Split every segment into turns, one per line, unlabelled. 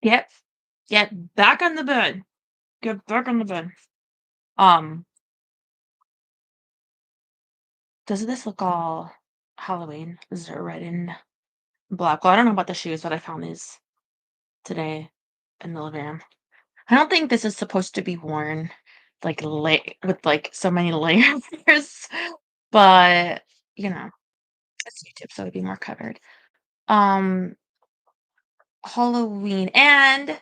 Get get back on the bed. Get back on the bed. Um, doesn't this look all Halloween? Is it red and black? Well, I don't know about the shoes, but I found these today in the living room. I don't think this is supposed to be worn like with like so many layers, but you know, it's YouTube, so it'd be more covered. Um, Halloween and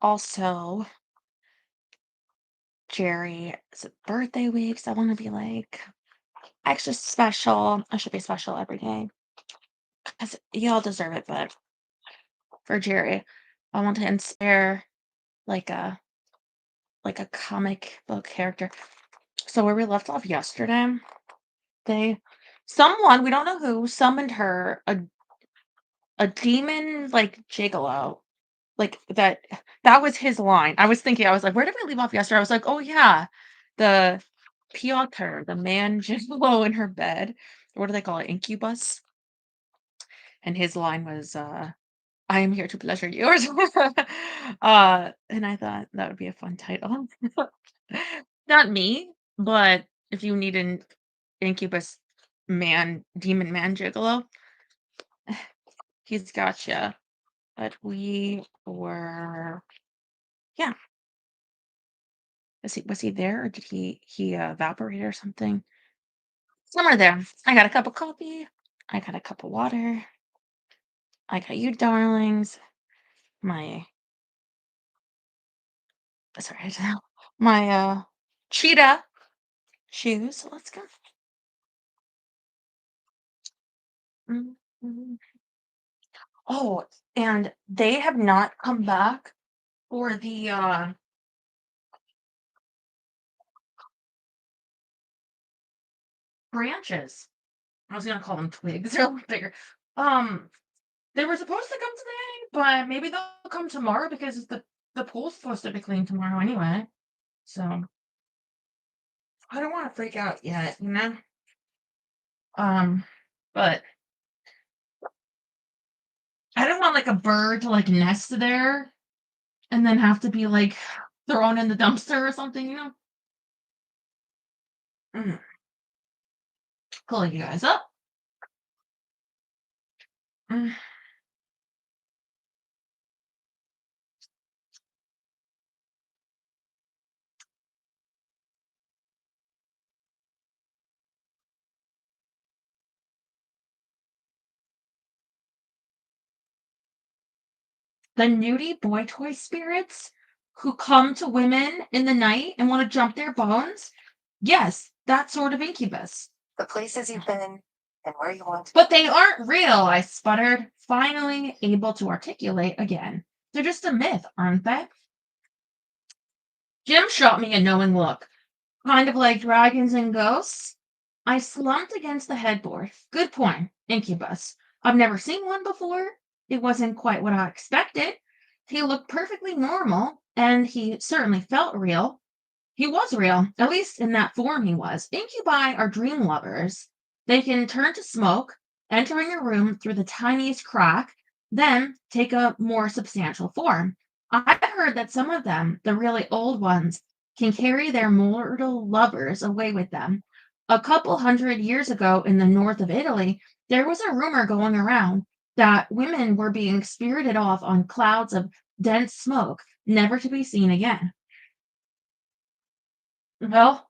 also Jerry's birthday week. So I want to be like extra special. I should be special every day because y'all deserve it. But for Jerry, I want to inspire like a comic book character. So where we left off yesterday, they someone we don't know who summoned her a demon like gigolo. Like that was his line. I was thinking, I was like, where did we leave off yesterday? I was like, oh yeah, the Piotr, the man gigolo in her bed. What do they call it? Incubus. And his line was I am here to pleasure you or something. And I thought that would be a fun title. Not me, but if you need an incubus man, demon man gigolo, he's gotcha. But we were, yeah. Was he there or did he evaporate or something? Somewhere there. I got a cup of coffee. I got a cup of water. I got you, darlings. My sorry, my cheetah shoes. So let's go. Mhm. Oh, and they have not come back for the branches. I was gonna call them twigs. They're a little bigger. Um, they were supposed to come today, but maybe they'll come tomorrow because the pool's supposed to be clean tomorrow anyway. So I don't want to freak out yet, you know. But I don't want like a bird to like nest there and then have to be like thrown in the dumpster or something, you know. Mm. Pulling you guys up. Mm. The nudie boy toy spirits who come to women in the night and want to jump their bones. Yes, that sort of incubus. The places you've been and where you want. But they aren't real, I sputtered, finally able to articulate again. They're just a myth, aren't they? Jim shot me a knowing look. Kind of like dragons and ghosts? I slumped against the headboard. Good point. Incubus. I've never seen one before. It wasn't quite what I expected. He looked perfectly normal, and he certainly felt real. He was real, at least in that form he was. Incubi are dream lovers. They can turn to smoke, entering a room through the tiniest crack, then take a more substantial form. I've heard that some of them, the really old ones, can carry their mortal lovers away with them. A couple hundred years ago in the north of Italy, there was a rumor going around that women were being spirited off on clouds of dense smoke, never to be seen again. Well,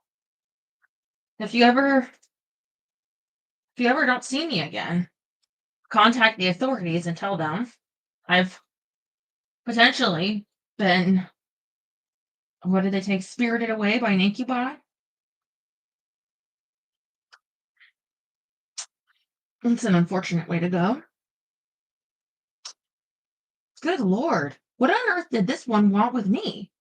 if you ever don't see me again, contact the authorities and tell them I've potentially been, what did they take, spirited away by an incubi? It's an unfortunate way to go. Good Lord. What on earth did this one want with me?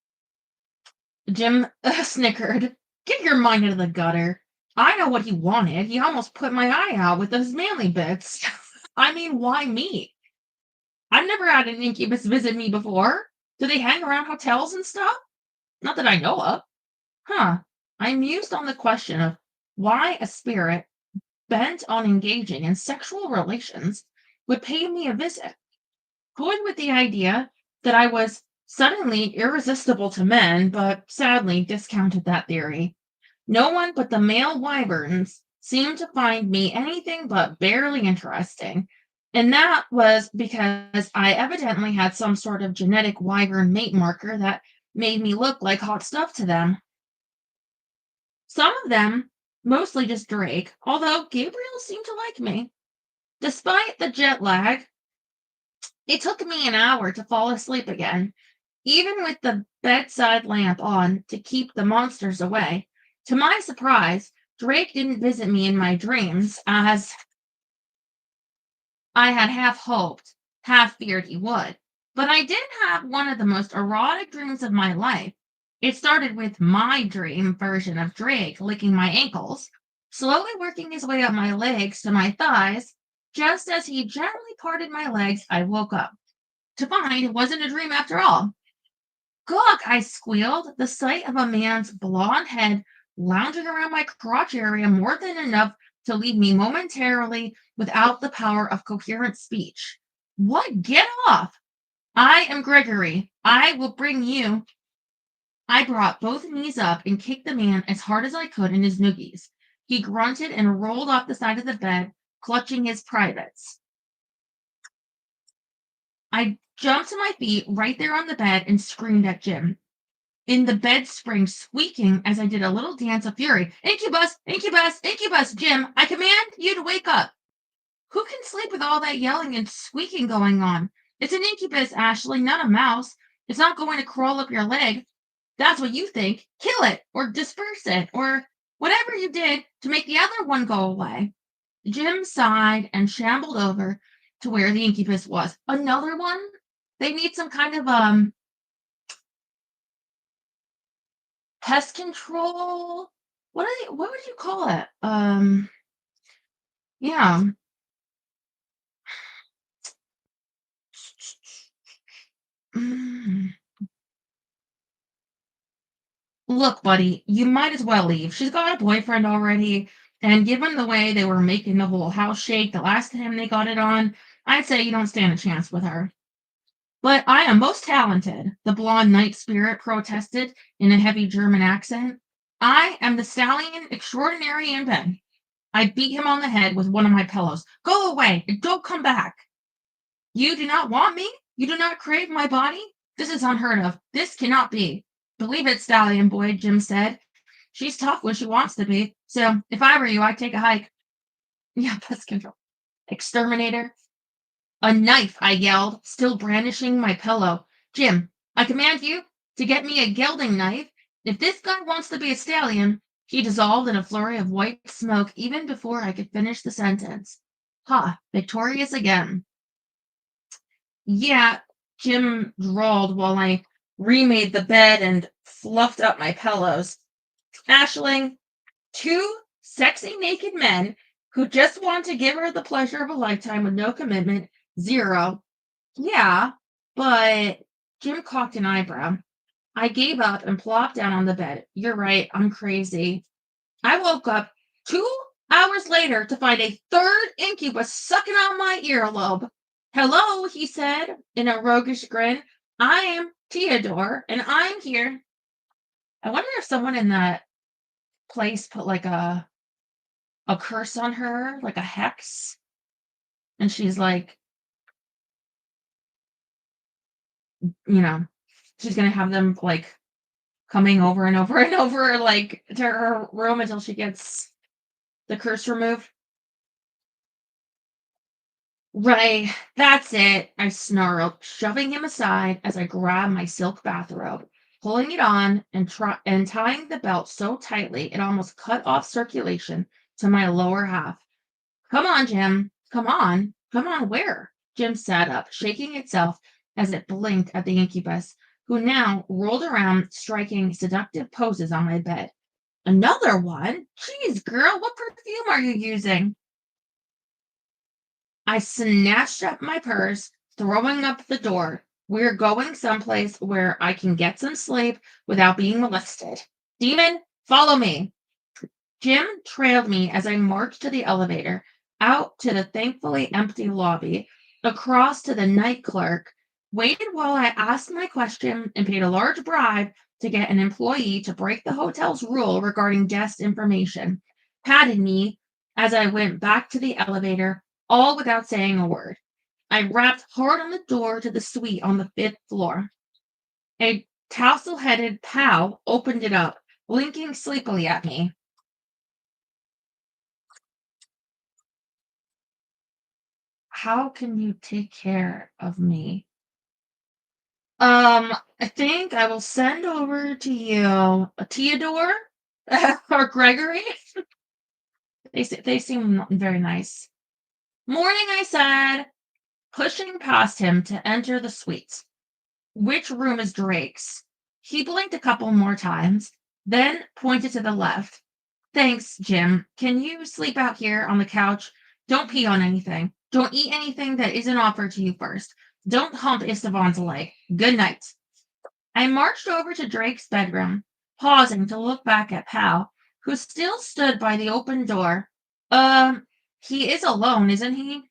Jim snickered. Get your mind into the gutter. I know what he wanted. He almost put my eye out with those manly bits. I mean, why me? I've never had an incubus visit me before. Do they hang around hotels and stuff? Not that I know of. Huh. I mused on the question of why a spirit bent on engaging in sexual relations would pay me a visit. toyed with the idea that I was suddenly irresistible to men, but sadly discounted that theory. No one but the male wyverns seemed to find me anything but barely interesting. And that was because I evidently had some sort of genetic wyvern mate marker that made me look like hot stuff to them. Some of them, mostly just Drake, although Gabriel seemed to like me. Despite the jet lag, it took me an hour to fall asleep again, even with the bedside lamp on to keep the monsters away. To my surprise, Drake didn't visit me in my dreams, as I had half hoped, half feared he would. But I did have one of the most erotic dreams of my life. It started with my dream version of Drake licking my ankles, slowly working his way up my legs to my thighs. Just as he gently parted my legs, I woke up to find it wasn't a dream after all. Gawk, I squealed. The sight of a man's blonde head lounging around my crotch area more than enough to leave me momentarily without the power of coherent speech. What? Get off! I am Gregory. I will bring you. I brought both knees up and kicked the man as hard as I could in his noogies. He grunted and rolled off the side of the bed, clutching his privates. I jumped to my feet right there on the bed and screamed at Jim. In the bed spring, squeaking as I did a little dance of fury. Incubus, incubus, incubus, Jim, I command you to wake up. Who can sleep with all that yelling and squeaking going on? It's an incubus, Ashley, not a mouse. It's not going to crawl up your leg. That's what you think. Kill it, or disperse it, or whatever you did to make the other one go away. Jim sighed and shambled over to where the incubus was. Another one? They need some kind of pest control. What would you call it? Yeah. Mm. Look, buddy, you might as well leave. She's got a boyfriend already, and given the way they were making the whole house shake the last time they got it on, I'd say you don't stand a chance with her. But I am most talented, the blonde night spirit protested in a heavy German accent. I am the stallion extraordinary in bed. I beat him on the head with one of my pillows. Go away and don't come back. You do not want me? You do not crave my body? This is unheard of. This cannot be. Believe it, stallion boy, Jim said. She's tough when she wants to be. So if I were you, I'd take a hike. Yeah, pest control. Exterminator. A knife, I yelled, still brandishing my pillow. Jim, I command you to get me a gelding knife. If this guy wants to be a stallion, he dissolved in a flurry of white smoke even before I could finish the sentence. Ha, victorious again. Yeah, Jim drawled while I remade the bed and fluffed up my pillows. Ashling, two sexy naked men who just want to give her the pleasure of a lifetime with no commitment. Zero. Yeah, but Jim cocked an eyebrow. I gave up and plopped down on the bed. You're right, I'm crazy. I woke up 2 hours later to find a third incubus sucking on my earlobe. Hello, he said in a roguish grin. I am Theodore, and I'm here. I wonder if someone in that place put like a curse on her, like a hex, and she's like, you know, she's gonna have them like coming over and over and over, like to her room until she gets the curse removed. Right, that's it, I snarled, shoving him aside as I grabbed my silk bathrobe, pulling it on and tying the belt so tightly it almost cut off circulation to my lower half. Come on, Jim. Come on. Come on, where? Jim sat up, shaking itself as it blinked at the incubus, who now rolled around, striking seductive poses on my bed. Another one? Geez, girl, what perfume are you using? I snatched up my purse, throwing up the door. We're going someplace where I can get some sleep without being molested. Demon, follow me. Jim trailed me as I marched to the elevator, out to the thankfully empty lobby. across to the night clerk, waited while I asked my question, and paid a large bribe to get an employee to break the hotel's rule regarding guest information, patted me as I went back to the elevator, all without saying a word. I rapped hard on the door to the suite on the fifth floor. A tousle headed pal opened it up, blinking sleepily at me. How can you take care of me? I think I will send over to you a Theodore or Gregory. They seem very nice. Morning, I said, pushing past him to enter the suite. Which room is Drake's? He blinked a couple more times, then pointed to the left. Thanks, Jim. Can you sleep out here on the couch? Don't pee on anything. Don't eat anything that isn't offered to you first. Don't hump Esteban's leg. Good night. I marched over to Drake's bedroom, pausing to look back at Pal, who still stood by the open door. He is alone, isn't he?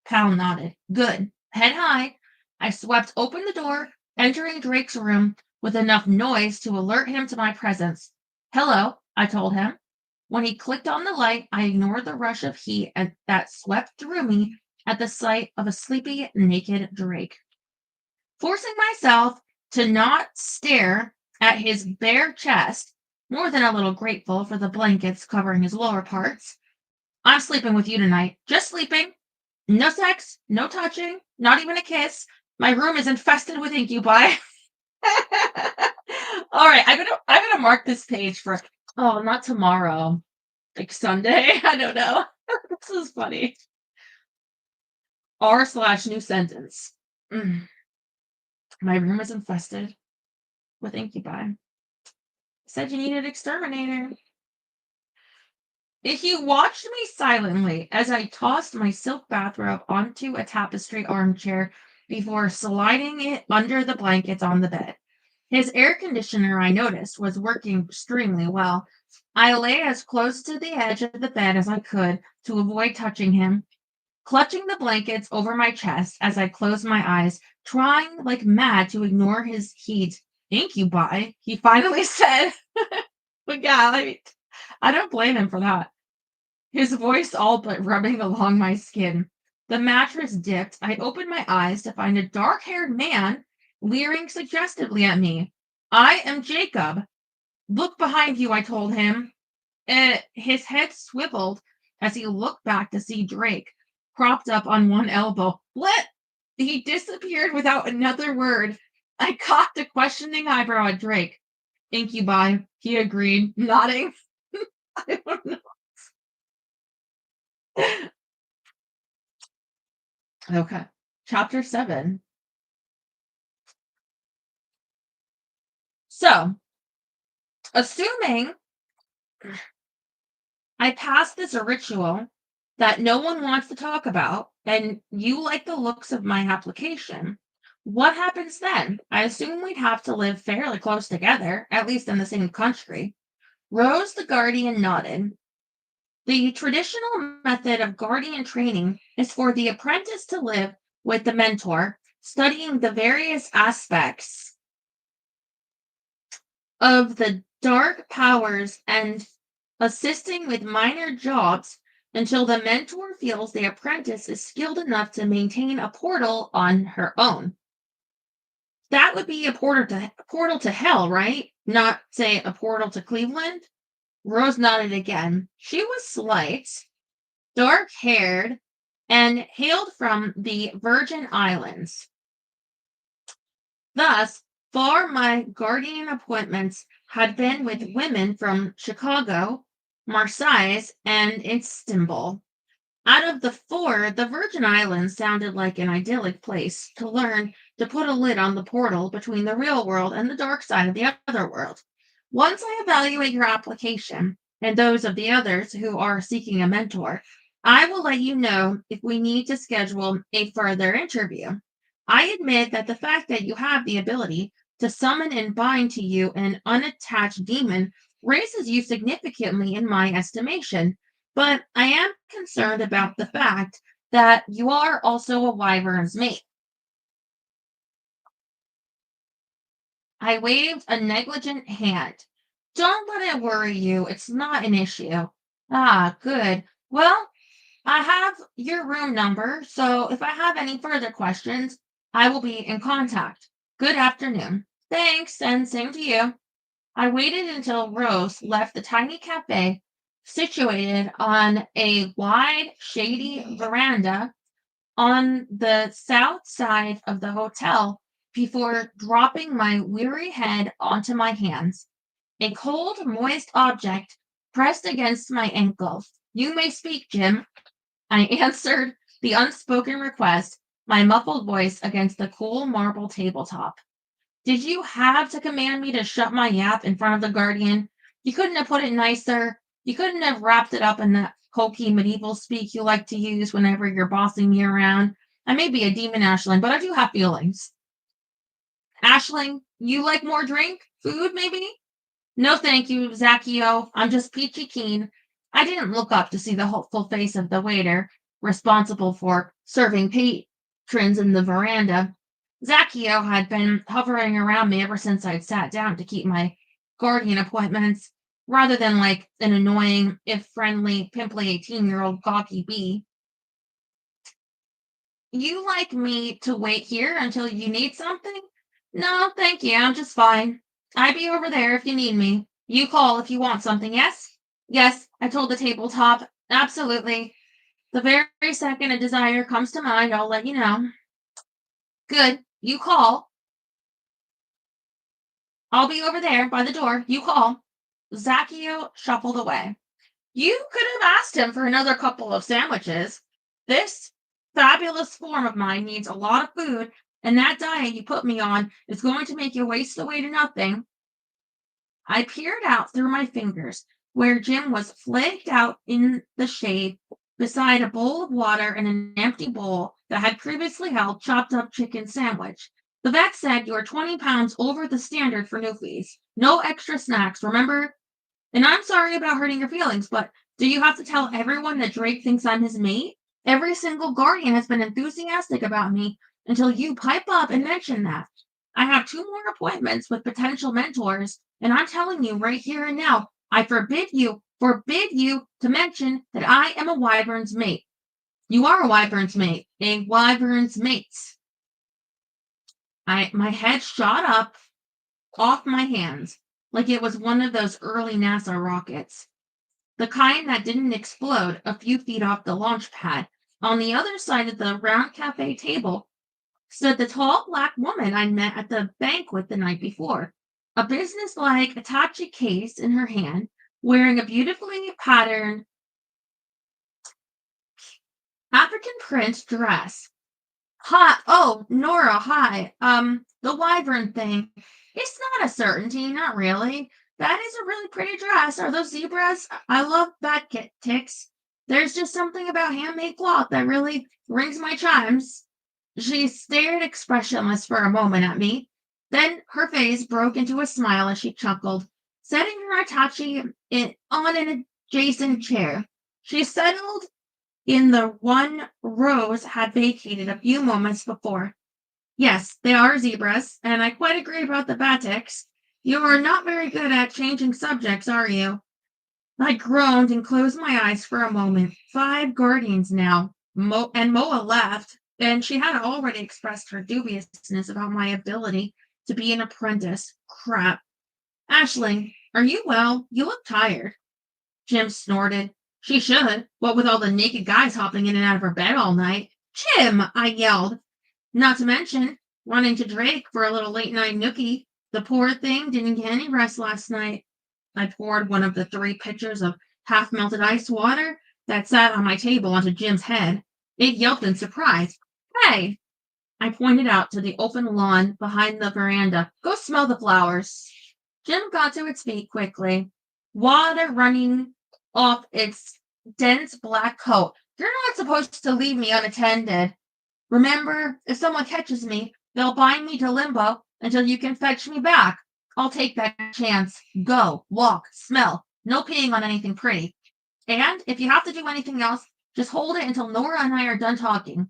Pal nodded. Good. Head high. I swept open the door, entering Drake's room with enough noise to alert him to my presence. Hello, I told him. When he clicked on the light, I ignored the rush of heat that swept through me at the sight of a sleepy, naked Drake. Forcing myself to not stare at his bare chest, more than a little grateful for the blankets covering his lower parts. I'm sleeping with you tonight. Just sleeping. No sex, no touching, not even a kiss. My room is infested with incubi. All right, I'm gonna mark this page for not tomorrow, like Sunday. I don't know. This is funny. R/new sentence. My room is infested with incubi. Said you needed an exterminator. He watched me silently as I tossed my silk bathrobe onto a tapestry armchair before sliding it under the blankets on the bed. His air conditioner, I noticed, was working extremely well. I lay as close to the edge of the bed as I could to avoid touching him, clutching the blankets over my chest as I closed my eyes, trying like mad to ignore his heat. Incubi, he finally said. But yeah, I don't blame him for that. His voice all but rubbing along my skin. The mattress dipped. I opened my eyes to find a dark haired man leering suggestively at me. I am Jacob. Look behind you, I told him. His head swiveled as he looked back to see Drake, propped up on one elbow. What? He disappeared without another word. I cocked a questioning eyebrow at Drake. Incubi, he agreed, nodding. I don't know. Okay. Chapter 7. So, assuming I pass this ritual that no one wants to talk about, and you like the looks of my application, what happens then? I assume we'd have to live fairly close together, at least in the same country. Rose the guardian nodded. The traditional method of guardian training is for the apprentice to live with the mentor, studying the various aspects of the dark powers and assisting with minor jobs until the mentor feels the apprentice is skilled enough to maintain a portal on her own. That would be a portal to hell, right? Not, say, a portal to Cleveland? Rose nodded again. She was slight, dark-haired, and hailed from the Virgin Islands. Thus far, my guardian appointments had been with women from Chicago, Marseille, and Istanbul. Out of the four, the Virgin Islands sounded like an idyllic place to learn to put a lid on the portal between the real world and the dark side of the other world. Once I evaluate your application and those of the others who are seeking a mentor, I will let you know if we need to schedule a further interview. I admit that the fact that you have the ability to summon and bind to you an unattached demon raises you significantly in my estimation, but I am concerned about the fact that you are also a wyvern's mate. I waved a negligent hand. Don't let it worry you. It's not an issue. Ah, good. Well, I have your room number, so if I have any further questions, I will be in contact. Good afternoon. Thanks, and same to you. I waited until Rose left the tiny cafe situated on a wide, shady veranda on the south side of the hotel before dropping my weary head onto my hands. A cold, moist object pressed against my ankle. You may speak, Jim. I answered the unspoken request, my muffled voice against the cool marble tabletop. Did you have to command me to shut my yap in front of the guardian? You couldn't have put it nicer. You couldn't have wrapped it up in that hokey medieval speak you like to use whenever you're bossing me around. I may be a demon Ashling, but I do have feelings. Ashling, you like more drink? Food, maybe? No, thank you, Zacchio. I'm just peachy keen. I didn't look up to see the hopeful face of the waiter, responsible for serving patrons in the veranda. Zacchio had been hovering around me ever since I'd sat down to keep my guardian appointments, rather than like an annoying, if friendly, pimply 18-year-old gawky bee. You like me to wait here until you need something? No, thank you. I'm just fine. I'd be over there if you need me. You call if you want something, yes? Yes, I told the tabletop. Absolutely. The very second a desire comes to mind, I'll let you know. Good. You call. I'll be over there by the door. You call. Zacchio shuffled away. You could have asked him for another couple of sandwiches. This fabulous form of mine needs a lot of food, and that diet you put me on is going to make you waste away to nothing. I peered out through my fingers where Jim was flaked out in the shade beside a bowl of water and an empty bowl that had previously held chopped up chicken sandwich. The vet said you are 20 pounds over the standard for newfies. No extra snacks, remember? And I'm sorry about hurting your feelings, but do you have to tell everyone that Drake thinks I'm his mate? Every single guardian has been enthusiastic about me until you pipe up and mention that. I have two more appointments with potential mentors, and I'm telling you right here and now, I forbid you to mention that I am a wyvern's mate. You are a wyvern's mate, a wyvern's mate. My head shot up off my hands like it was one of those early NASA rockets, the kind that didn't explode a few feet off the launch pad. On the other side of the round cafe table stood the tall black woman I'd met at the banquet the night before, a businesslike attache case in her hand, wearing a beautifully patterned African print dress. Hi, oh, Nora, hi. The wyvern thing. It's not a certainty, not really. That is a really pretty dress. Are those zebras? I love ticks. There's just something about handmade cloth that really rings my chimes. She stared expressionless for a moment at me. Then her face broke into a smile as she chuckled, setting her attache on an adjacent chair. She settled in the one Rose had vacated a few moments before. Yes, they are zebras, and I quite agree about the batiks. You are not very good at changing subjects, are you? I groaned and closed my eyes for a moment. 5 guardians now. And Moa left, and she had already expressed her dubiousness about my ability to be an apprentice. Crap. Ashling, are you well? You look tired. Jim snorted. She should, what with all the naked guys hopping in and out of her bed all night. Jim, I yelled. Not to mention running to Drake for a little late night nookie. The poor thing didn't get any rest last night. I poured one of the 3 pitchers of half melted ice water that sat on my table onto Jim's head. It yelped in surprise. Hey! I pointed out to the open lawn behind the veranda. Go smell the flowers. Jim got to its feet quickly, water running off its dense black coat. You're not supposed to leave me unattended. Remember, if someone catches me, they'll bind me to limbo until you can fetch me back. I'll take that chance. Go, walk, smell. No peeing on anything pretty. And if you have to do anything else, Just hold it until Nora and I are done talking.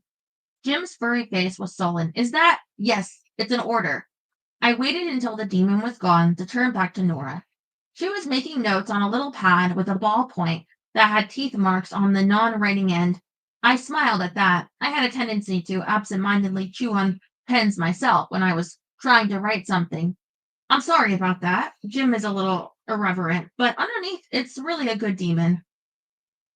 Jim's furry face was sullen. Is that? Yes, it's an order. I waited until the demon was gone to turn back to Nora. She was making notes on a little pad with a ballpoint that had teeth marks on the non writing end. I smiled at that. I had a tendency to absent-mindedly chew on pens myself when I was trying to write something. I'm sorry about that. Jim is a little irreverent, but underneath, it's really a good demon.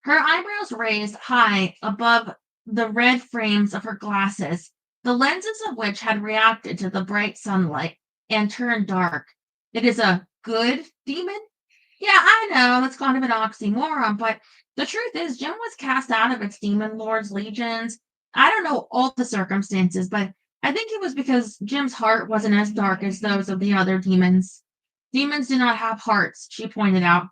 Her eyebrows raised high above the red frames of her glasses, the lenses of which had reacted to the bright sunlight and turned dark. It is a good demon? Yeah, I know, it's kind of an oxymoron, but the truth is, Jim was cast out of its demon lord's legions. I don't know all the circumstances, but I think it was because Jim's heart wasn't as dark as those of the other demons. Demons do not have hearts, she pointed out.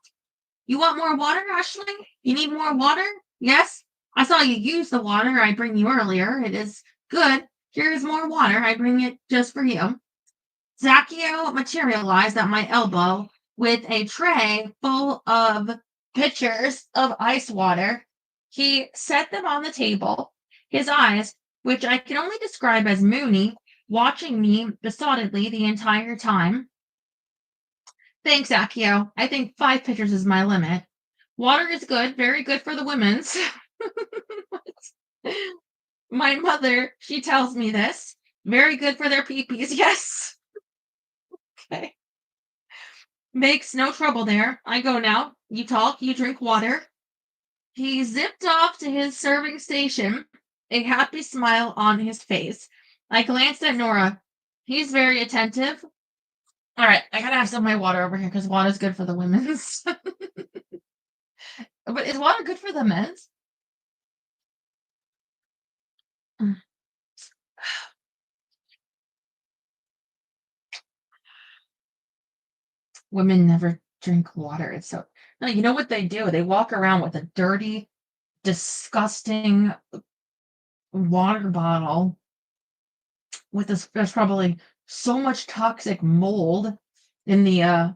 You want more water, Ashley? You need more water? Yes? I saw you use the water I bring you earlier. It is good. Here is more water. I bring it just for you. Zaccheo materialized at my elbow with a tray full of pitchers of ice water. He set them on the table, his eyes, which I can only describe as moony, watching me besottedly the entire time. Thanks, Akio. I think 5 pitchers is my limit. Water is good, very good for the women's. My mother, she tells me this. Very good for their peepees, yes. Okay. Makes no trouble there. I go now. You talk, you drink water. He zipped off to his serving station, a happy smile on his face. I glanced at Nora. He's very attentive. All right, I gotta have some of my water over here because water's good for the women's. But is water good for the men's? Mm. Women never drink water. It's so no, you know what they do? They walk around with a dirty, disgusting water bottle with this. There's probably so much toxic mold in the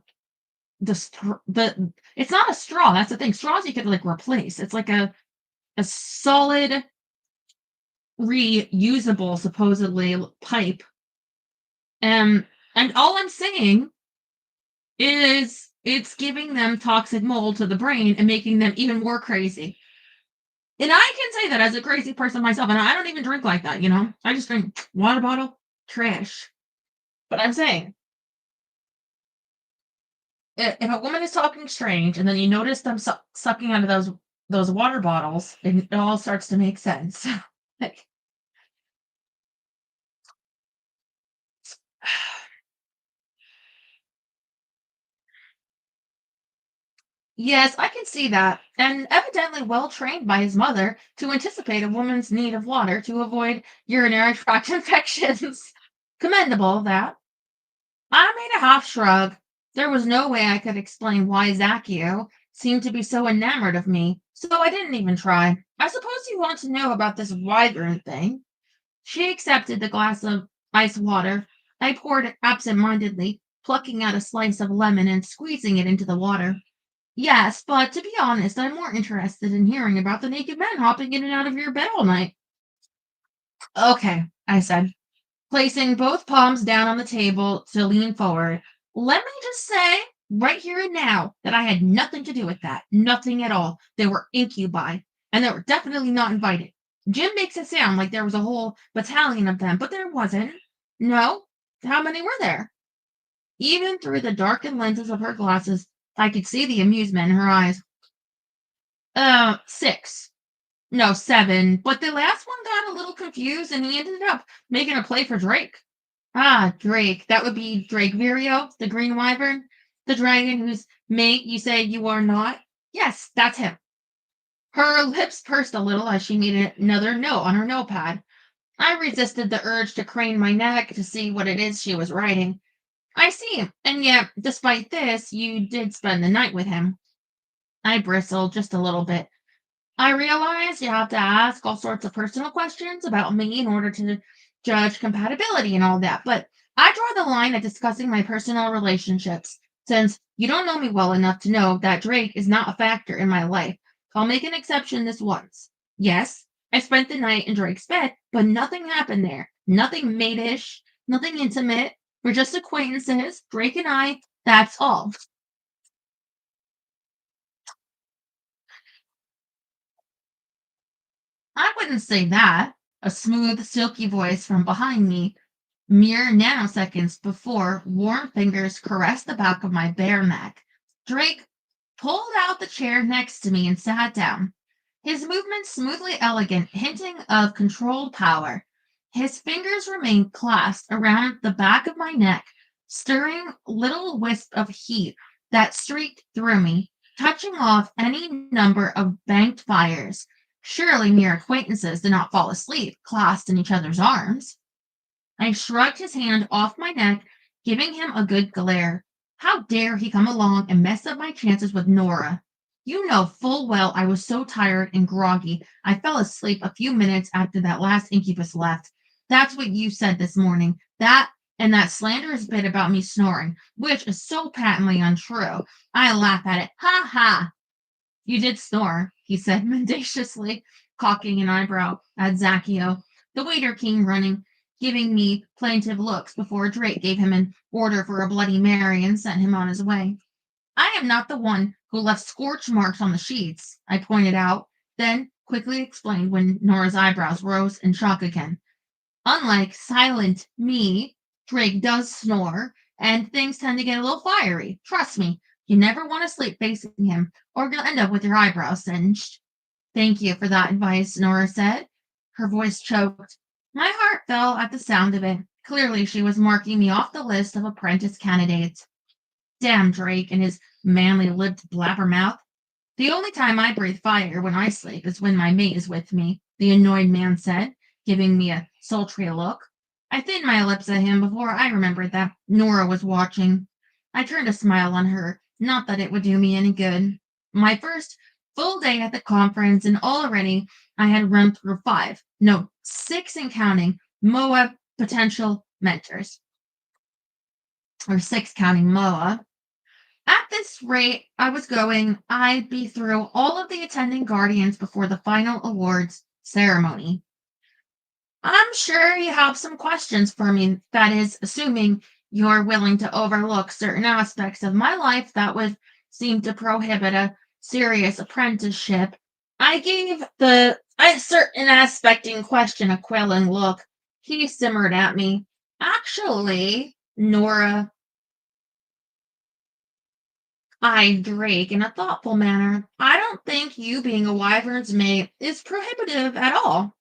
it's not a straw. That's the thing. Straws you could like replace. It's like a solid, reusable, supposedly pipe. And all I'm saying is it's giving them toxic mold to the brain and making them even more crazy. And I can say that as a crazy person myself, and I don't even drink like that, you know? I just drink water bottle, trash. But I'm saying, if a woman is talking strange and then you notice them sucking out of those water bottles, it all starts to make sense. Like, yes, I can see that. And evidently well trained by his mother to anticipate a woman's need of water to avoid urinary tract infections. Commendable, that. I made a half shrug. There was no way I could explain why Zaccheo seemed to be so enamored of me, so I didn't even try. I suppose you want to know about this wyvern thing. She accepted the glass of ice water. I poured it absent-mindedly, plucking out a slice of lemon and squeezing it into the water. Yes, but to be honest, I'm more interested in hearing about the naked men hopping in and out of your bed all night. Okay, I said, placing both palms down on the table to lean forward. Let me just say, right here and now, that I had nothing to do with that. Nothing at all. They were incubi, and they were definitely not invited. Jim makes it sound like there was a whole battalion of them, but there wasn't. No? How many were there? Even through the darkened lenses of her glasses, I could see the amusement in her eyes. 6. No, 7. But the last one got a little confused and he ended up making a play for Drake. Ah, Drake. That would be Drake Virio, the green wyvern, the dragon whose mate you say you are not. Yes, that's him. Her lips pursed a little as she made another note on her notepad. I resisted the urge to crane my neck to see what it is she was writing. I see, and yet, despite this, you did spend the night with him. I bristled just a little bit. I realize you have to ask all sorts of personal questions about me in order to judge compatibility and all that, but I draw the line at discussing my personal relationships, since you don't know me well enough to know that Drake is not a factor in my life. I'll make an exception this once. Yes, I spent the night in Drake's bed, but nothing happened there. Nothing maidish, nothing intimate. We're just acquaintances, Drake and I. That's all. I wouldn't say that. A smooth, silky voice from behind me, mere nanoseconds before warm fingers caressed the back of my bare neck. Drake pulled out the chair next to me and sat down. His movements smoothly elegant, hinting of controlled power. His fingers remained clasped around the back of my neck, stirring little wisp of heat that streaked through me, touching off any number of banked fires. Surely mere acquaintances did not fall asleep, clasped in each other's arms. I shrugged his hand off my neck, giving him a good glare. How dare he come along and mess up my chances with Nora? You know full well I was so tired and groggy I fell asleep a few minutes after that last incubus left. That's what you said this morning. That and that slanderous bit about me snoring, which is so patently untrue. I laugh at it. Ha ha! You did snore, he said mendaciously, cocking an eyebrow at Zacchio. The waiter came running, giving me plaintive looks before Drake gave him an order for a Bloody Mary and sent him on his way. I am not the one who left scorch marks on the sheets, I pointed out, then quickly explained when Nora's eyebrows rose in shock again. Unlike silent me, Drake does snore, and things tend to get a little fiery. Trust me, you never want to sleep facing him, or you'll end up with your eyebrows singed. Thank you for that advice, Nora said. Her voice choked. My heart fell at the sound of it. Clearly, she was marking me off the list of apprentice candidates. Damn Drake and his manly lipped blabbermouth. The only time I breathe fire when I sleep is when my mate is with me, the annoyed man said, giving me a sultry look. I thinned my lips at him before I remembered that Nora was watching. I turned a smile on her, not that it would do me any good. My first full day at the conference, and already I had run through five, no, six and counting, MOA potential mentors, or six counting MOA. At this rate I was going, I'd be through all of the attending guardians before the final awards ceremony. I'm sure you have some questions for me, that is, assuming you're willing to overlook certain aspects of my life that would seem to prohibit a serious apprenticeship. I gave the a certain aspect in question a quelling look. He simmered at me. Actually, Nora, eyed Drake in a thoughtful manner. I don't think you being a wyvern's mate is prohibitive at all.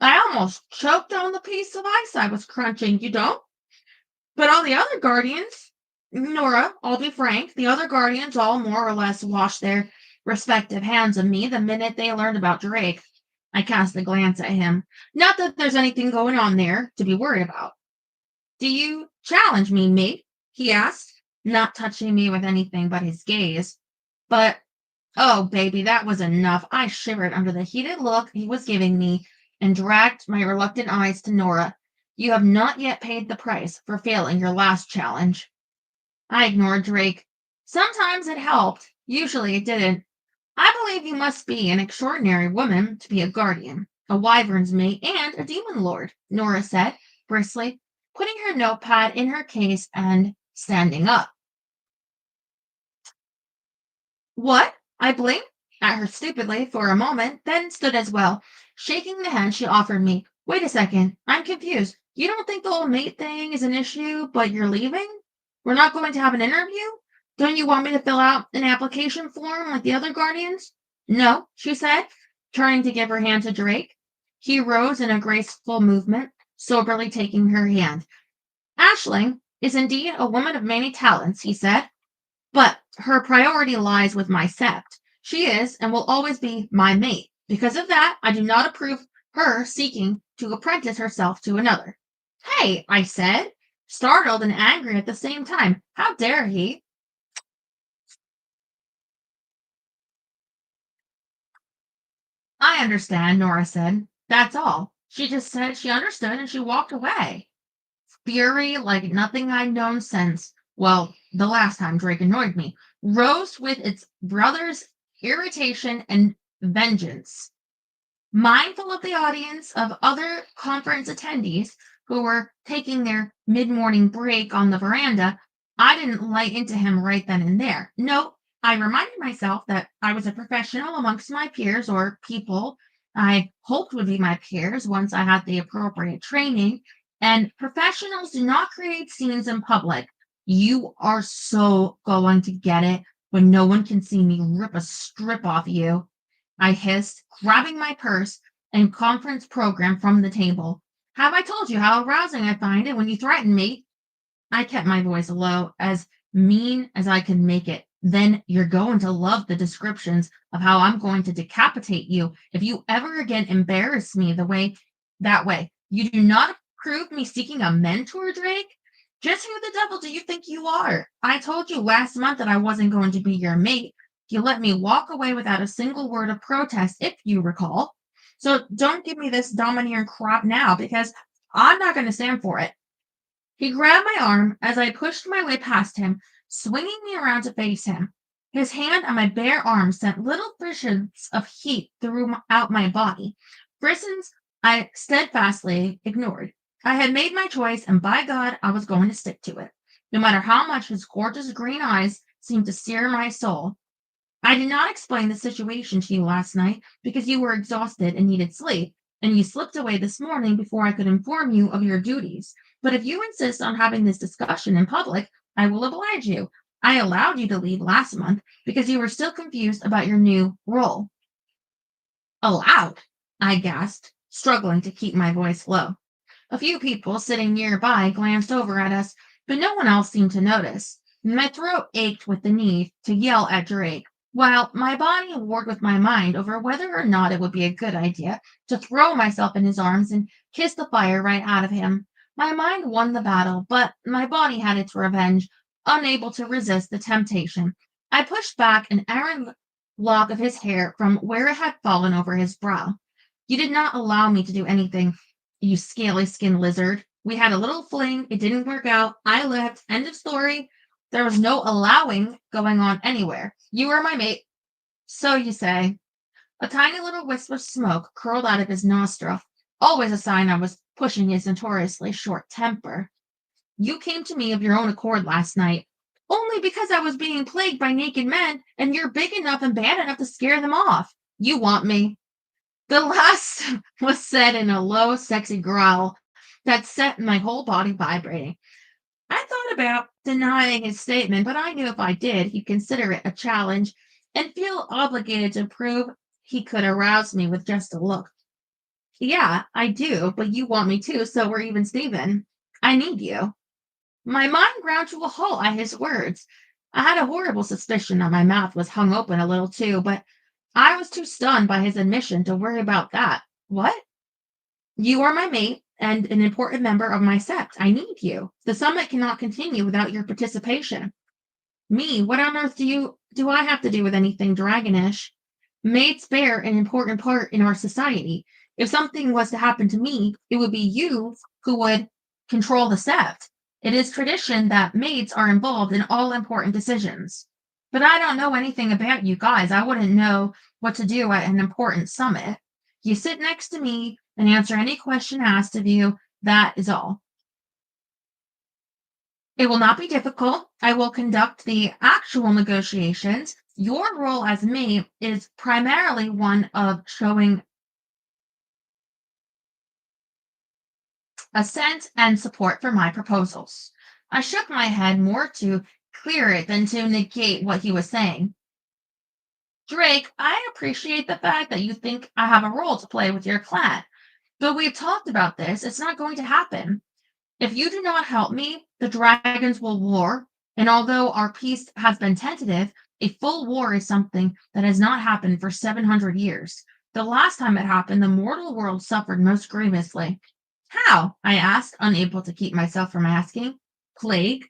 I almost choked on the piece of ice I was crunching, you don't? But all the other guardians, Nora, I'll be frank, the other guardians all more or less washed their respective hands of me the minute they learned about Drake. I cast a glance at him. Not that there's anything going on there to be worried about. Do you challenge me, mate? He asked, not touching me with anything but his gaze. But, oh, baby, that was enough. I shivered under the heated look he was giving me and dragged my reluctant eyes to Nora. You have not yet paid the price for failing your last challenge. I ignored Drake. Sometimes it helped. Usually it didn't. I believe you must be an extraordinary woman to be a guardian, a wyvern's mate, and a demon lord, Nora said, briskly, putting her notepad in her case and standing up. What? I blinked at her stupidly for a moment, then stood as well, shaking the hand she offered me. Wait a second. I'm confused. You don't think the whole mate thing is an issue, but you're leaving? We're not going to have an interview? Don't you want me to fill out an application form like the other guardians? No, she said, turning to give her hand to Drake. He rose in a graceful movement, soberly taking her hand. Ashling is indeed a woman of many talents, he said. But her priority lies with my sept. She is and will always be my mate. Because of that, I do not approve her seeking to apprentice herself to another. Hey, I said, startled and angry at the same time. How dare he? I understand, Nora said. That's all. She just said she understood and she walked away. Fury like nothing I'd known since, well, the last time Drake annoyed me, rose with its brother's irritation and vengeance. Mindful of the audience of other conference attendees who were taking their mid-morning break on the veranda, I didn't lay into him right then and there. No, I reminded myself that I was a professional amongst my peers, or people I hoped would be my peers once I had the appropriate training. And professionals do not create scenes in public. You are so going to get it when no one can see me rip a strip off you, I hissed, grabbing my purse and conference program from the table. Have I told you how arousing I find it when you threaten me? I kept my voice low, as mean as I could make it. Then you're going to love the descriptions of how I'm going to decapitate you if you ever again embarrass me that way. You do not approve me seeking a mentor, Drake? Just who the devil do you think you are? I told you last month that I wasn't going to be your mate. You let me walk away without a single word of protest, if you recall. So don't give me this domineering crap now, because I'm not going to stand for it. He grabbed my arm as I pushed my way past him, swinging me around to face him. His hand on my bare arm sent little frisons of heat throughout my body, frisons I steadfastly ignored. I had made my choice, and by God, I was going to stick to it, no matter how much his gorgeous green eyes seemed to sear my soul. I did not explain the situation to you last night because you were exhausted and needed sleep, and you slipped away this morning before I could inform you of your duties. But if you insist on having this discussion in public, I will oblige you. I allowed you to leave last month because you were still confused about your new role. Allowed? I gasped, struggling to keep my voice low. A few people sitting nearby glanced over at us, but no one else seemed to notice. My throat ached with the need to yell at Drake, while my body warred with my mind over whether or not it would be a good idea to throw myself in his arms and kiss the fire right out of him. My mind won the battle, but my body had its revenge, unable to resist the temptation. I pushed back an errant lock of his hair from where it had fallen over his brow. You did not allow me to do anything, you scaly skinned lizard. We had a little fling. It didn't work out. I left. End of story. There was no allowing going on anywhere. You were my mate. So you say. A tiny little wisp of smoke curled out of his nostril, always a sign I was pushing his notoriously short temper. You came to me of your own accord last night, only because I was being plagued by naked men, and you're big enough and bad enough to scare them off. You want me. The last was said in a low, sexy growl that set my whole body vibrating. I thought about denying his statement, but I knew if I did, he'd consider it a challenge and feel obligated to prove he could arouse me with just a look. Yeah, I do, but you want me too, so we're even Steven. I need you. My mind ground to a halt at his words. I had a horrible suspicion that my mouth was hung open a little too, but I was too stunned by his admission to worry about that. What? You are my mate and an important member of my sect. I need you. The summit cannot continue without your participation. Me? What on earth do I have to do with anything dragonish? Mates bear an important part in our society. If something was to happen to me, it would be you who would control the sept. It is tradition that mates are involved in all important decisions. But I don't know anything about you guys. I wouldn't know what to do at an important summit. You sit next to me and answer any question asked of you. That is all. It will not be difficult. I will conduct the actual negotiations. Your role as me is primarily one of showing assent and support for my proposals. I shook my head more to clear it than to negate what he was saying. Drake, I appreciate the fact that you think I have a role to play with your clan, but we've talked about this. It's not going to happen. If you do not help me, the dragons will war, and although our peace has been tentative, a full war is something that has not happened for 700 years. The last time it happened, the mortal world suffered most grievously. How? I asked, unable to keep myself from asking. Plague.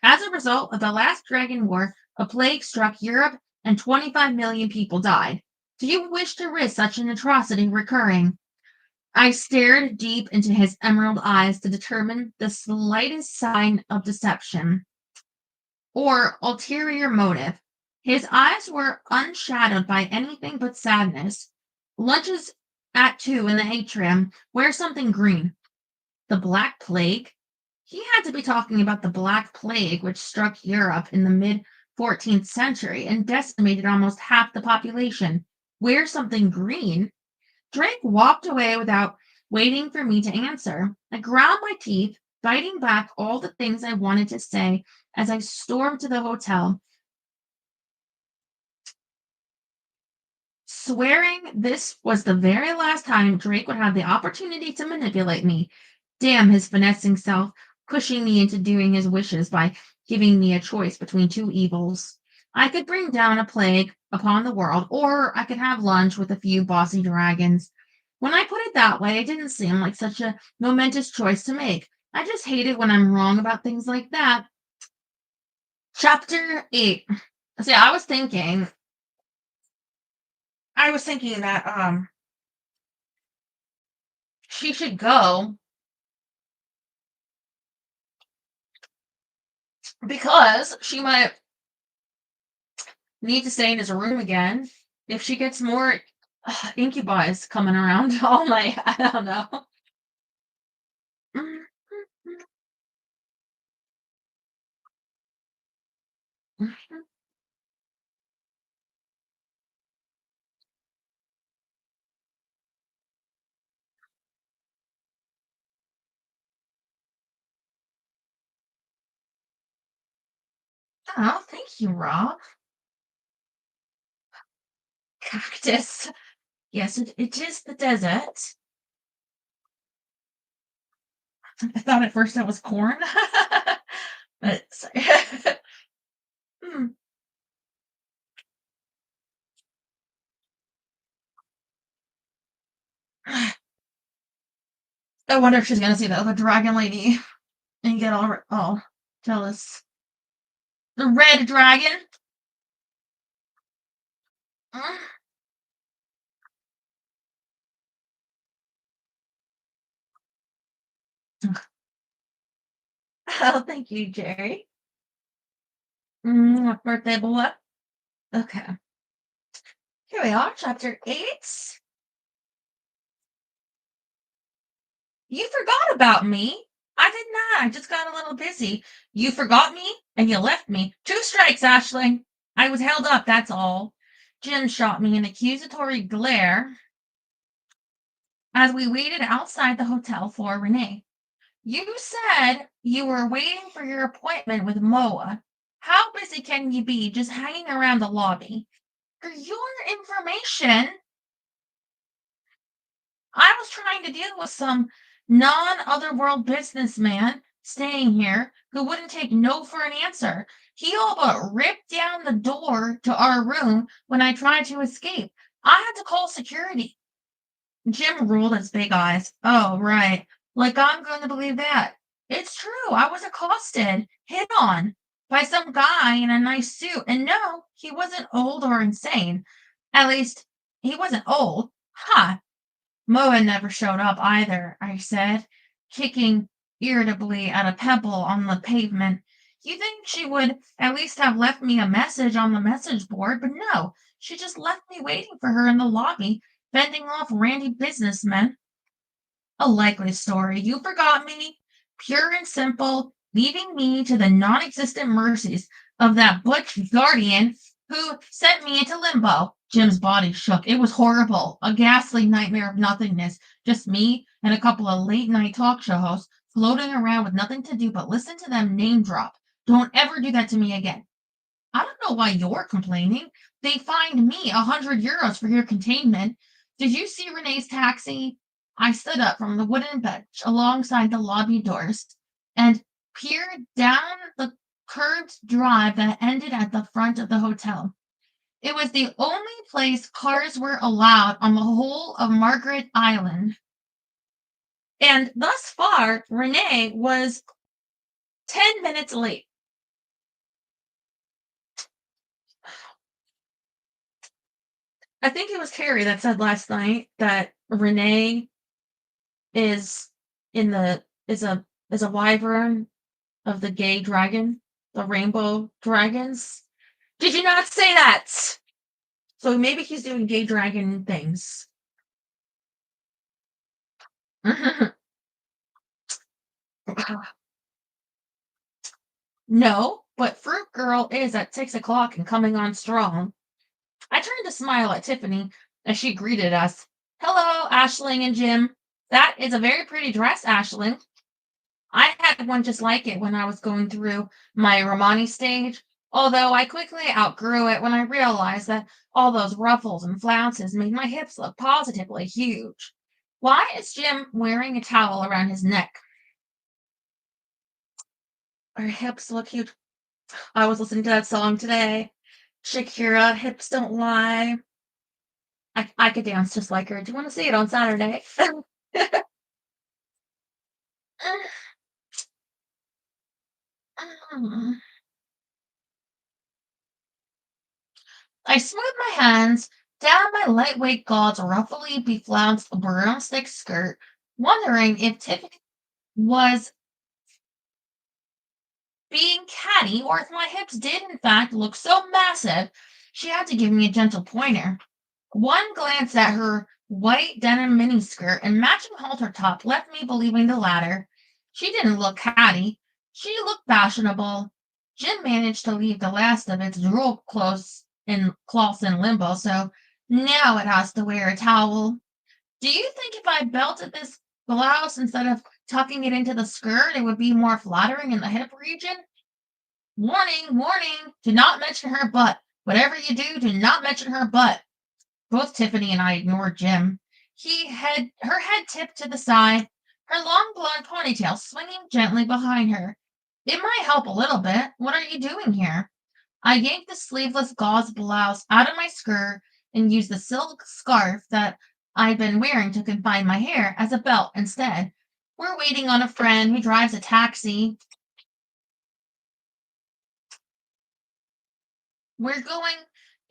As a result of the last dragon war, a plague struck Europe and 25 million people died. Do you wish to risk such an atrocity recurring? I stared deep into his emerald eyes to determine the slightest sign of deception or ulterior motive. His eyes were unshadowed by anything but sadness. Lunch's at 2 in the atrium. Wear something green. The Black Plague? He had to be talking about the Black Plague, which struck Europe in the mid 14th century and decimated almost half the population. Wear something green? Drake walked away without waiting for me to answer. I ground my teeth, biting back all the things I wanted to say as I stormed to the hotel, swearing this was the very last time Drake would have the opportunity to manipulate me. Damn his finessing self, pushing me into doing his wishes by giving me a choice between two evils. I could bring down a plague upon the world, or I could have lunch with a few bossy dragons. When I put it that way, it didn't seem like such a momentous choice to make. I just hate it when I'm wrong about things like that. Chapter 8. See, I was thinking that she should go because she might need to stay in his room again if she gets more incubus coming around all night. I don't know. Oh, thank you, Rob. Cactus. Yes, it is the desert. I thought at first that was corn. But Hmm. I wonder if she's gonna see the other dragon lady and get all jealous. The red dragon. Oh, thank you, Jerry. Birthday boy. Okay. Here we are, chapter 8. You forgot about me. I did not. I just got a little busy. You forgot me and you left me. 2 strikes, Ashling. I was held up, that's all. Jim shot me an accusatory glare as we waited outside the hotel for Renee. You said you were waiting for your appointment with Moa. How busy can you be just hanging around the lobby? For your information, I was trying to deal with some non-otherworld businessman staying here who wouldn't take no for an answer. He all but ripped down the door to our room when I tried to escape. I had to call security. Jim rolled his big eyes. Oh, right. Like I'm going to believe that. It's true. I was accosted, hit on by some guy in a nice suit. And no, he wasn't old or insane. At least, he wasn't old. Huh. Moa never showed up either, I said, kicking irritably at a pebble on the pavement. You think she would at least have left me a message on the message board, but no, she just left me waiting for her in the lobby, fending off randy businessmen. A likely story. You forgot me, pure and simple, leaving me to the non existent mercies of that butch guardian who sent me into limbo. Jim's body shook. It was horrible. A ghastly nightmare of nothingness. Just me and a couple of late night talk show hosts floating around with nothing to do but listen to them name drop. Don't ever do that to me again. I don't know why you're complaining. They fined me 100 euros for your containment. Did you see Renee's taxi? I stood up from the wooden bench alongside the lobby doors and peered down the curved drive that ended at the front of the hotel. It was the only place cars were allowed on the whole of Margaret Island. And thus far, Renee was 10 minutes late. I think it was Carrie that said last night that Renee is in the is a wyvern of the gay dragon, the rainbow dragons. Did you not say that? So maybe he's doing gay dragon things. No, but Fruit Girl is at 6 o'clock and coming on strong. I turned to smile at Tiffany as she greeted us. Hello, Ashling and Jim. That is a very pretty dress, Ashling. I had one just like it when I was going through my Romani stage, although I quickly outgrew it when I realized that all those ruffles and flounces made my hips look positively huge. Why is Jim wearing a towel around his neck? Our hips look huge. I was listening to that song today. Shakira, Hips Don't Lie. I could dance just like her. Do you want to see it on Saturday? I smoothed my hands down my lightweight gauze, ruffly beflounced broomstick skirt, wondering if Tiffany was being catty or if my hips did in fact look so massive she had to give me a gentle pointer. One glance at her white denim miniskirt and matching halter top left me believing the latter. She didn't look catty. She looked fashionable. Jim managed to leave the last of its drool cloths in limbo, so now it has to wear a towel. Do you think if I belted this blouse instead of tucking it into the skirt, it would be more flattering in the hip region? Warning, warning, do not mention her butt. Whatever you do not mention her butt. Both Tiffany and I ignored Jim. Her head tipped to the side, her long blonde ponytail swinging gently behind her. It might help a little bit. What are you doing here? I yanked the sleeveless gauze blouse out of my skirt and used the silk scarf that I'd been wearing to confine my hair as a belt instead. We're waiting on a friend who drives a taxi. We're going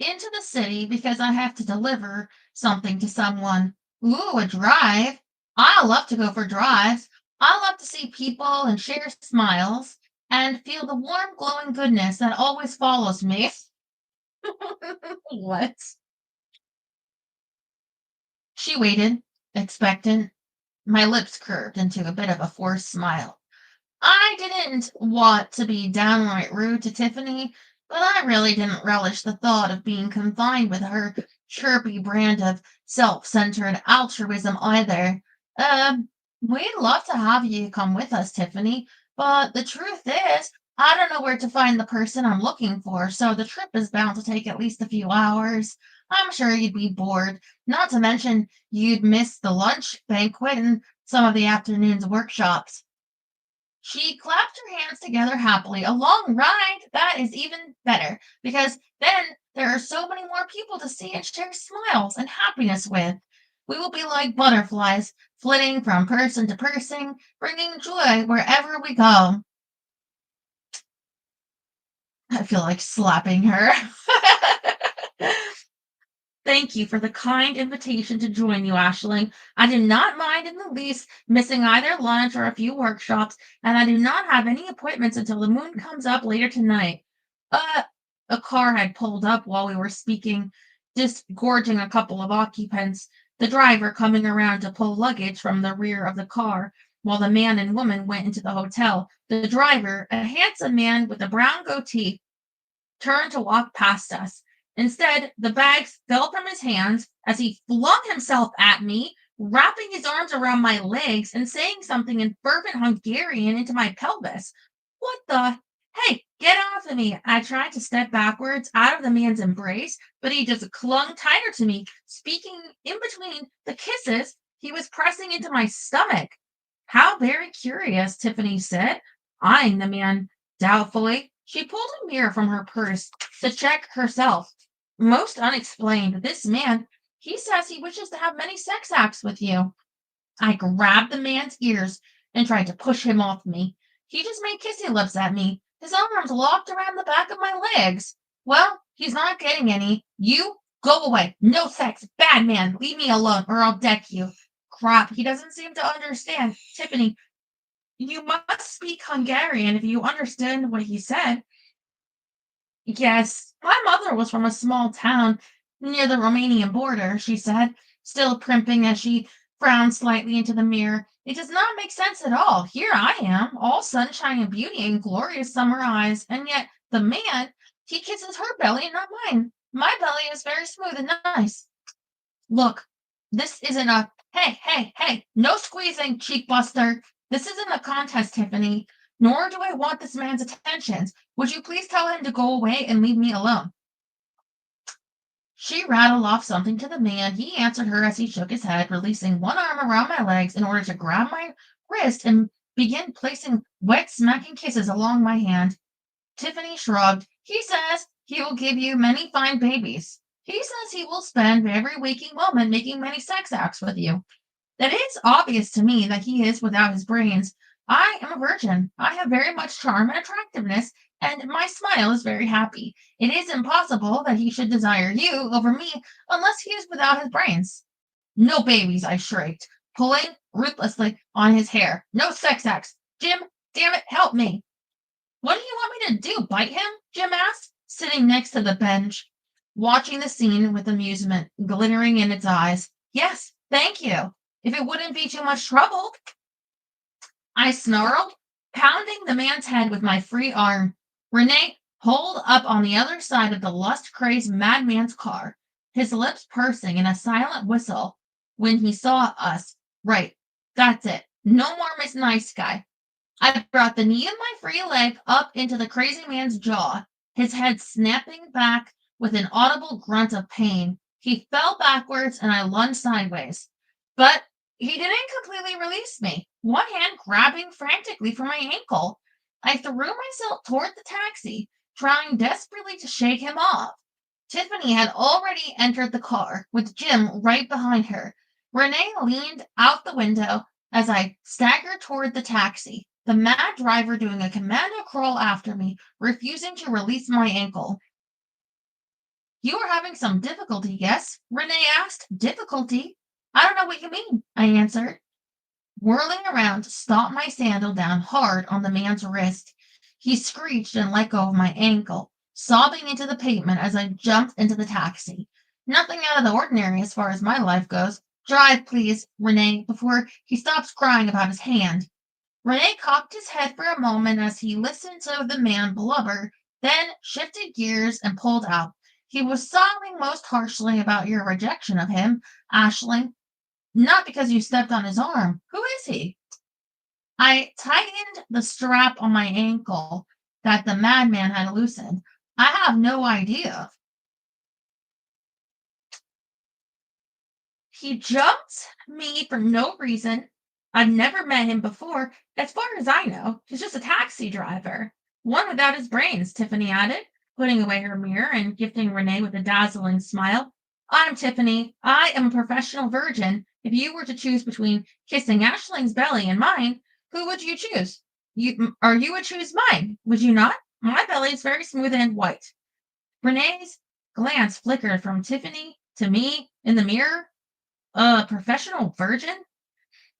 into the city because I have to deliver something to someone. Ooh, a drive. I love to go for drives. I love to see people and share smiles and feel the warm, glowing goodness that always follows me. What? She waited, expectant, my lips curved into a bit of a forced smile. I didn't want to be downright rude to Tiffany, but I really didn't relish the thought of being confined with her chirpy brand of self-centered altruism either. We'd love to have you come with us, Tiffany, but the truth is, I don't know where to find the person I'm looking for, so the trip is bound to take at least a few hours. I'm sure you'd be bored, not to mention you'd miss the lunch banquet and some of the afternoon's workshops. She clapped her hands together happily. A long ride? That is even better, because then there are so many more people to see and share smiles and happiness with. We will be like butterflies, flitting from person to person, bringing joy wherever we go. I feel like slapping her. Thank you for the kind invitation to join you, Ashling. I do not mind in the least missing either lunch or a few workshops, and I do not have any appointments until the moon comes up later tonight. Uh, a car had pulled up while we were speaking, disgorging a couple of occupants, the driver coming around to pull luggage from the rear of the car, while the man and woman went into the hotel. The driver, a handsome man with a brown goatee, turned to walk past us. Instead, the bags fell from his hands as he flung himself at me, wrapping his arms around my legs and saying something in fervent Hungarian into my pelvis. What the? Hey, get off of me. I tried to step backwards out of the man's embrace, but he just clung tighter to me, speaking in between the kisses. He was pressing into my stomach. How very curious, Tiffany said, eyeing the man doubtfully. She pulled a mirror from her purse to check herself. Most unexplained, this man, he says he wishes to have many sex acts with you. I grabbed the man's ears and tried to push him off me. He just made kissy lips at me, his arms locked around the back of my legs. Well, he's not getting any. You go away. No sex. Bad man. Leave me alone or I'll deck you. Crap, he doesn't seem to understand. Tiffany, you must speak Hungarian if you understand what he said. Yes, my mother was from a small town near the Romanian border, she said, still primping as she frowned slightly into the mirror. It does not make sense at all. Here I am, all sunshine and beauty and glorious summer eyes, and yet the man, he kisses her belly and not mine. My belly is very smooth and nice. Look, this isn't a hey, no squeezing, cheek buster. This isn't a contest, Tiffany, nor do I want this man's attentions. Would you please tell him to go away and leave me alone? She rattled off something to the man. He answered her as he shook his head, releasing one arm around my legs in order to grab my wrist and begin placing wet, smacking kisses along my hand. Tiffany shrugged. He says he will give you many fine babies. He says he will spend every waking moment making many sex acts with you. That it's obvious to me that he is without his brains. I am a virgin. I have very much charm and attractiveness, and my smile is very happy. It is impossible that he should desire you over me unless he is without his brains. No babies, I shrieked, pulling ruthlessly on his hair. No sex acts. Jim, damn it, help me. What do you want me to do? Bite him? Jim asked, sitting next to the bench, watching the scene with amusement glittering in its eyes. Yes, thank you. If it wouldn't be too much trouble, I snarled, pounding the man's head with my free arm. Renee pulled up on the other side of the lust-crazed madman's car, his lips pursing in a silent whistle when he saw us. Right, that's it. No more Miss Nice Guy. I brought the knee of my free leg up into the crazy man's jaw, his head snapping back with an audible grunt of pain. He fell backwards and I lunged sideways. But he didn't completely release me, one hand grabbing frantically for my ankle. I threw myself toward the taxi, trying desperately to shake him off. Tiffany had already entered the car, with Jim right behind her. Renee leaned out the window as I staggered toward the taxi, the mad driver doing a commando crawl after me, refusing to release my ankle. You are having some difficulty, yes? Renee asked. Difficulty? I don't know what you mean, I answered, whirling around to stomp my sandal down hard on the man's wrist. He screeched and let go of my ankle, sobbing into the pavement as I jumped into the taxi. Nothing out of the ordinary as far as my life goes. Drive, please, Renee, before he stops crying about his hand. Renee cocked his head for a moment as he listened to the man blubber, then shifted gears and pulled out. He was sobbing most harshly about your rejection of him, Ashling. Not because you stepped on his arm. Who is he? I tightened the strap on my ankle that the madman had loosened. I have no idea. He jumped me for no reason. I've never met him before. As far as I know, he's just a taxi driver. One without his brains, Tiffany added, putting away her mirror and gifting Renee with a dazzling smile. I'm Tiffany. I am a professional virgin. If you were to choose between kissing Ashling's belly and mine, who would you choose? You would choose mine, would you not? My belly is very smooth and white. Renee's glance flickered from Tiffany to me in the mirror. A professional virgin?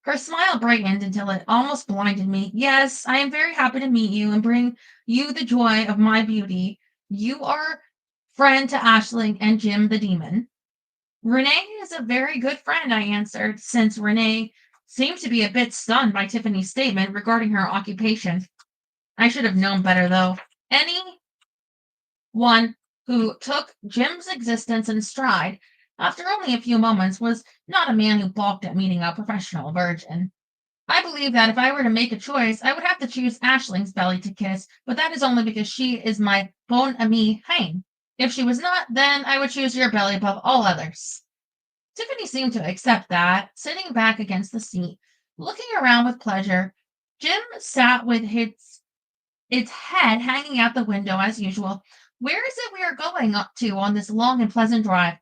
Her smile brightened until it almost blinded me. Yes, I am very happy to meet you and bring you the joy of my beauty. You are friend to Ashling and Jim the demon. Renee is a very good friend, I answered, since Renee seemed to be a bit stunned by Tiffany's statement regarding her occupation. I should have known better, though. Anyone who took Jim's existence in stride after only a few moments was not a man who balked at meeting a professional virgin. I believe that if I were to make a choice, I would have to choose Ashling's belly to kiss, but that is only because she is my bon ami Hein. If she was not, then I would choose your belly above all others. Tiffany seemed to accept that, sitting back against the seat, looking around with pleasure. Jim sat with its head hanging out the window as usual. Where is it we are going up to on this long and pleasant drive?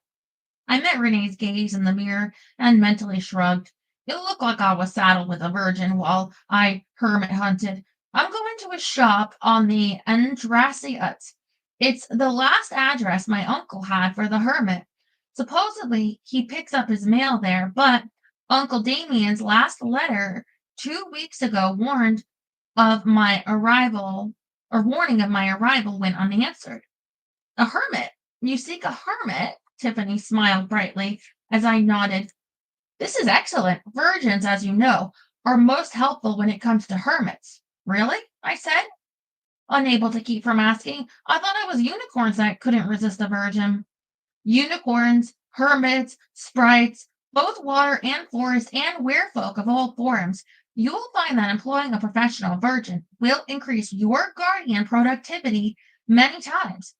I met Renee's gaze in the mirror and mentally shrugged. It looked like I was saddled with a virgin while I hermit hunted. I'm going to a shop on the Andrasiut. It's the last address my uncle had for the hermit. Supposedly, he picks up his mail there, but Uncle Damien's last letter 2 weeks ago of my arrival, warning of my arrival went unanswered. A hermit? You seek a hermit? Tiffany smiled brightly as I nodded. This is excellent. Virgins, as you know, are most helpful when it comes to hermits. Really? I said, unable to keep from asking. I thought it was unicorns that couldn't resist a virgin. Unicorns, hermits, sprites, both water and forest and werefolk of all forms. You will find that employing a professional virgin will increase your guardian productivity many times.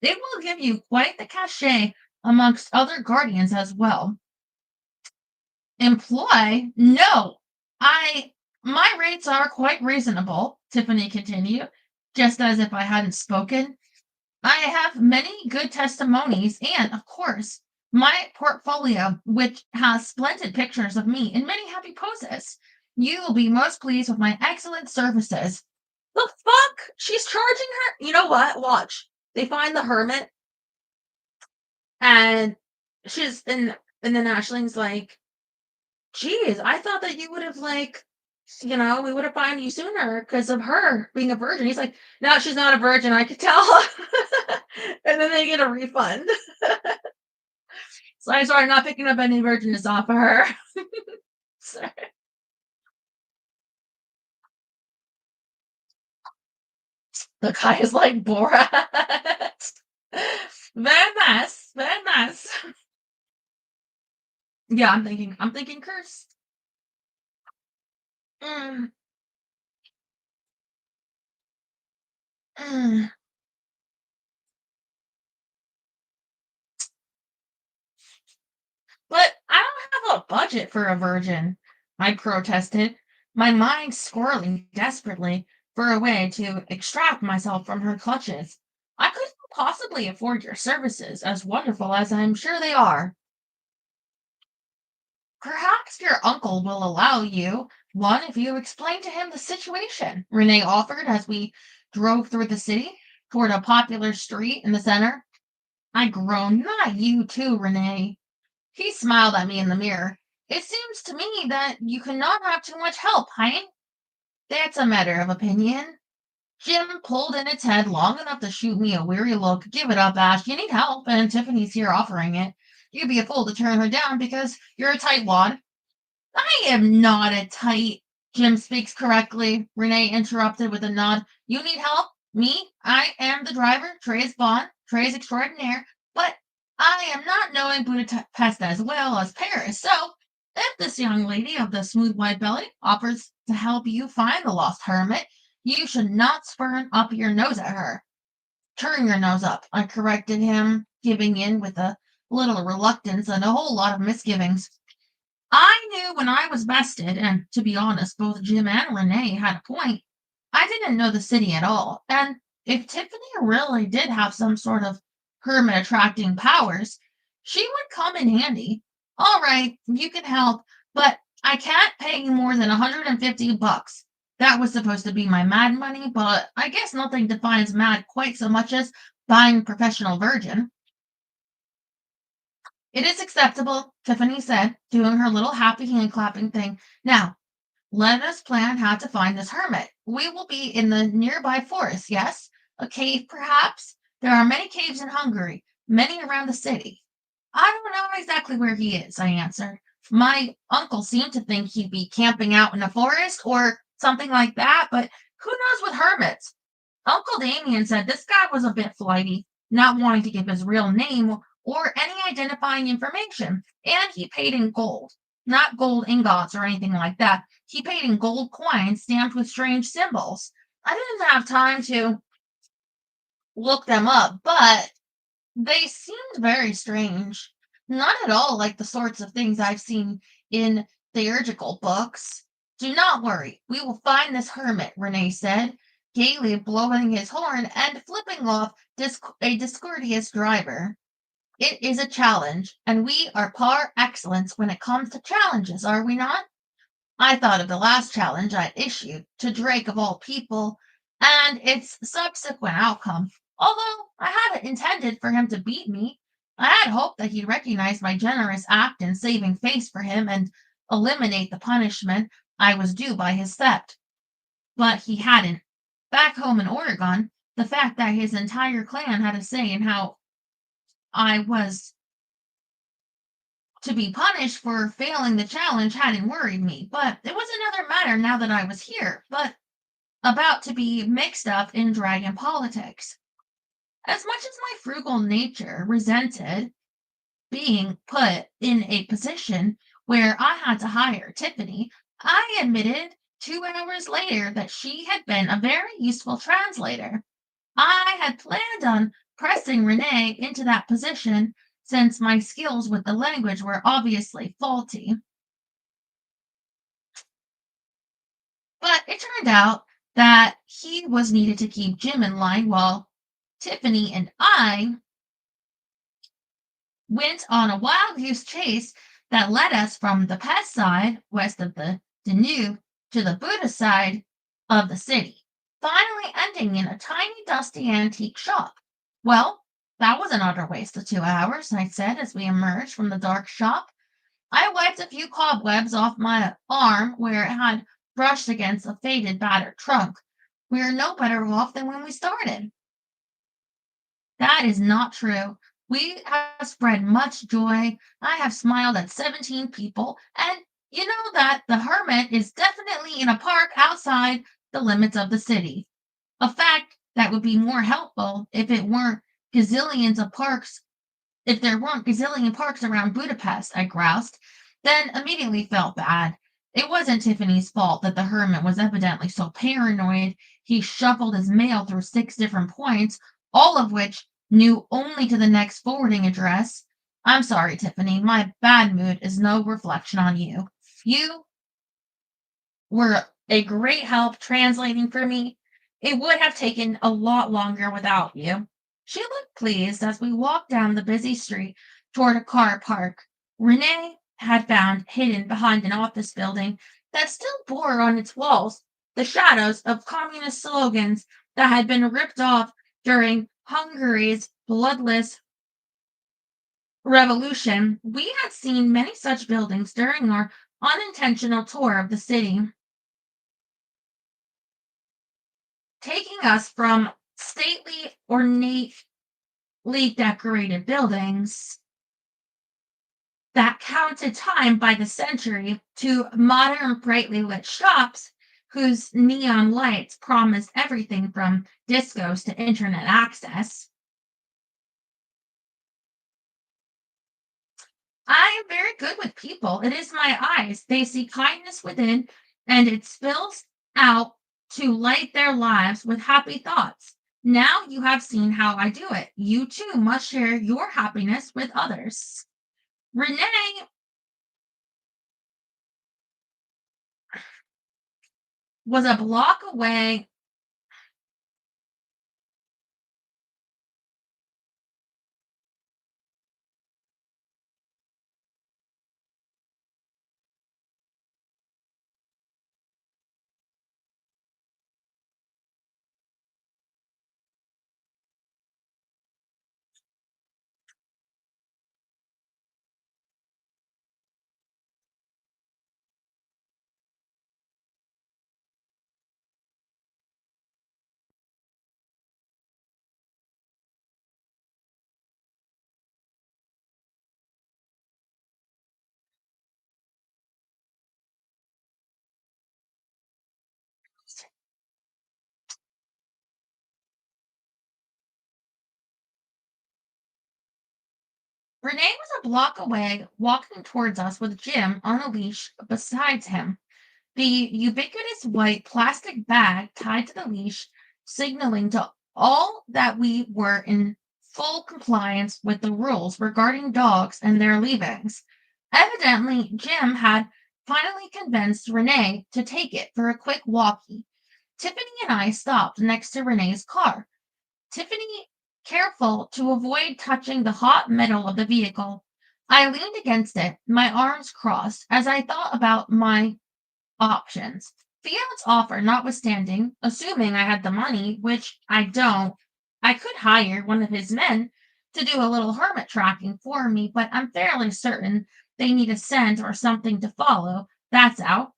It will give you quite the cachet amongst other guardians as well. Employ? No. I my rates are quite reasonable, Tiffany continued, just as if I hadn't spoken. I have many good testimonies and, of course, my portfolio, which has splendid pictures of me in many happy poses. You will be most pleased with my excellent services. The fuck? She's charging her? You know what? Watch. They find the hermit and she's and then Ashling's like, geez, I thought that you would have we would have found you sooner because of her being a virgin. He's like, no, she's not a virgin. I could tell. And then they get a refund. So I started not picking up any virgins off of her. Sorry. The guy is like Borat. Very nice. Very nice. Yeah, I'm thinking curse. Mm, mm. But I don't have a budget for a virgin, I protested, my mind squirreling desperately for a way to extract myself from her clutches. I couldn't possibly afford your services, as wonderful as I'm sure they are. Perhaps your uncle will allow you one if you explain to him the situation, Renee offered as we drove through the city toward a popular street in the center. I groaned, not you too, Renee. He smiled at me in the mirror. It seems to me that you cannot have too much help, Hein? That's a matter of opinion. Jim pulled in its head long enough to shoot me a weary look. Give it up, Ash. You need help, and Tiffany's here offering it. You'd be a fool to turn her down because you're a tightwad. I am not a tight. Jim speaks correctly. Renee interrupted with a nod. You need help? Me? I am the driver, Trey's Bond, Trey's extraordinaire, but I am not knowing Budapest as well as Paris. So, if this young lady of the smooth white belly offers to help you find the lost hermit, you should not spurn up your nose at her. Turn your nose up, I corrected him, giving in with a little reluctance and a whole lot of misgivings. I knew when I was vested, and to be honest, both Jim and Renee had a point. I didn't know the city at all, and if Tiffany really did have some sort of hermit attracting powers, she would come in handy. All right, you can help, but I can't pay you more than 150 bucks. That was supposed to be my mad money, but I guess nothing defines mad quite so much as buying professional virgin. It is acceptable, Tiffany said, doing her little happy hand clapping thing. Now, let us plan how to find this hermit. We will be in the nearby forest, yes? A cave, perhaps? There are many caves in Hungary, many around the city. I don't know exactly where he is, I answered. My uncle seemed to think he'd be camping out in a forest or something like that, but who knows with hermits? Uncle Damien said this guy was a bit flighty, not wanting to give his real name or any identifying information, and he paid in gold. Not gold ingots or anything like that. He paid in gold coins stamped with strange symbols. I didn't have time to look them up, but they seemed very strange. Not at all like the sorts of things I've seen in theurgical books. Do not worry, we will find this hermit, Renee said, gaily blowing his horn and flipping off a discourteous driver. It is a challenge, and we are par excellence when it comes to challenges, are we not? I thought of the last challenge I'd issued to Drake of all people, and its subsequent outcome. Although I hadn't intended for him to beat me, I had hoped that he'd recognize my generous act in saving face for him and eliminate the punishment I was due by his theft. But he hadn't. Back home in Oregon, the fact that his entire clan had a say in how I was To be punished for failing the challenge hadn't worried me, but it was another matter now that I was here, but about to be mixed up in dragon politics. As much as my frugal nature resented being put in a position where I had to hire Tiffany, I admitted 2 hours later that she had been a very useful translator. I had planned on pressing Renee into that position since my skills with the language were obviously faulty. But it turned out that he was needed to keep Jim in line while Tiffany and I went on a wild goose chase that led us from the pest side, west of the Danube, to the Buddha side of the city, finally ending in a tiny, dusty antique shop. Well, that was another waste of 2 hours, I said as we emerged from the dark shop. I wiped a few cobwebs off my arm where it had brushed against a faded, battered trunk. We are no better off than when we started. That is not true. We have spread much joy. I have smiled at 17 people, and you know that the hermit is definitely in a park outside the limits of the city. A fact that would be more helpful gazillions of parks, if there weren't gazillion parks around Budapest, I groused, then immediately felt bad. It wasn't Tiffany's fault that the hermit was evidently so paranoid he shuffled his mail through 6 different points, all of which knew only to the next forwarding address. I'm sorry, Tiffany, my bad mood is no reflection on you. You were a great help translating for me. It would have taken a lot longer without you. She looked pleased as we walked down the busy street toward a car park Renee had found hidden behind an office building that still bore on its walls the shadows of communist slogans that had been ripped off during Hungary's bloodless revolution. We had seen many such buildings during our unintentional tour of the city, taking us from stately, ornately decorated buildings that counted time by the century to modern, brightly lit shops whose neon lights promised everything from discos to internet access. I am very good with people. It is my eyes. They see kindness within, and it spills out to light their lives with happy thoughts. Now you have seen how I do it. You too must share your happiness with others. Renee was a block away. Renee was a block away, walking towards us with Jim on a leash beside him, the ubiquitous white plastic bag tied to the leash, signaling to all that we were in full compliance with the rules regarding dogs and their leavings. Evidently, Jim had finally convinced Renee to take it for a quick walkie. Tiffany and I stopped next to Renee's car. Tiffany, careful to avoid touching the hot metal of the vehicle. I leaned against it, my arms crossed, as I thought about my options. Fiat's offer notwithstanding, assuming I had the money, which I don't, I could hire one of his men to do a little hermit tracking for me, but I'm fairly certain they need a scent or something to follow. That's out.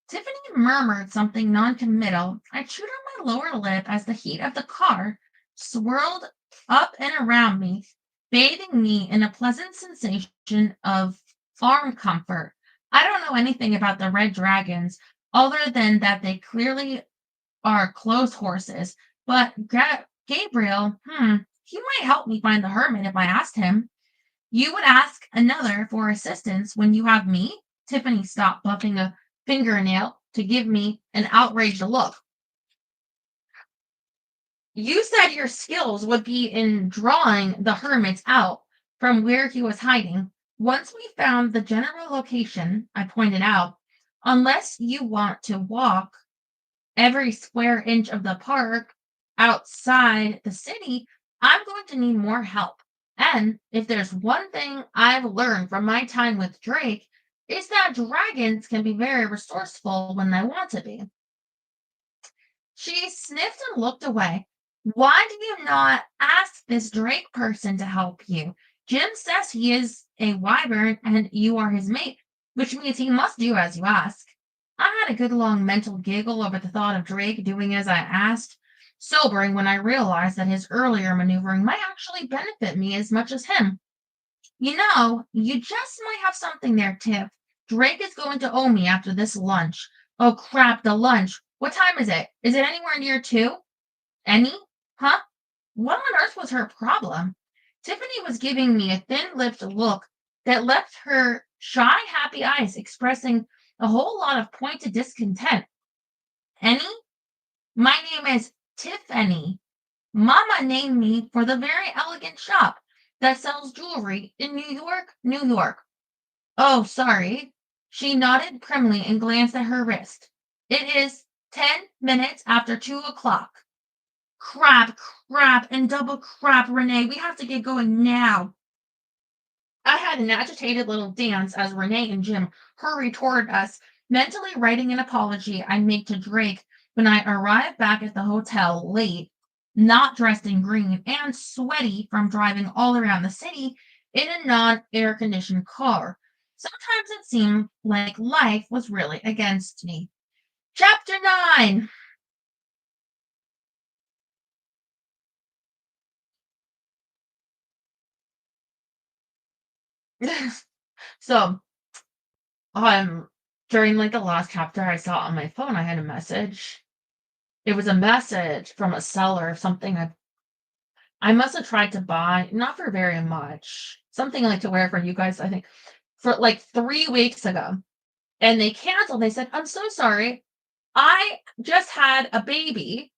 Tiffany murmured something noncommittal. I chewed on my lower lip as the heat of the car swirled up and around me. bathing me in a pleasant sensation of farm comfort. I don't know anything about the red dragons other than that they clearly are clothes horses. But Gabriel, he might help me find the hermit if I asked him. You would ask another for assistance when you have me? Tiffany stopped buffing a fingernail to give me an outraged look. You said your skills would be in drawing the hermit out from where he was hiding. Once we found the general location, I pointed out, unless you want to walk every square inch of the park outside the city, I'm going to need more help. And if there's one thing I've learned from my time with Drake, is that dragons can be very resourceful when they want to be. She sniffed and looked away. Why do you not ask this Drake person to help you? Jim says he is a wyvern and you are his mate, which means he must do as you ask. I had a good long mental giggle over the thought of Drake doing as I asked, sobering when I realized that his earlier maneuvering might actually benefit me as much as him. You know, you just might have something there, Tiff. Drake is going to owe me after this lunch. Oh crap, the lunch. What time is it? Is it anywhere near 2? Any? Huh? What on earth was her problem? Tiffany was giving me a thin-lipped look that left her shy, happy eyes expressing a whole lot of pointed discontent. Any? My name is Tiffany. Mama named me for the very elegant shop that sells jewelry in New York, New York. Oh, sorry. She nodded primly and glanced at her wrist. It is 10 minutes after 2 o'clock. Crap, crap, and double crap, Renee. We have to get going now. I had an agitated little dance as Renee and Jim hurried toward us, mentally writing an apology I'd make to Drake when I arrived back at the hotel late, not dressed in green and sweaty from driving all around the city in a non-air conditioned car. Sometimes it seemed like life was really against me. Chapter 9. So, um, during like the last chapter I saw on my phone, I had a message. It was a message from a seller of something I must have tried to buy, not for very much, something like to wear for you guys, I think, for like 3 weeks ago. And they canceled. They said, I'm so sorry. I just had a baby.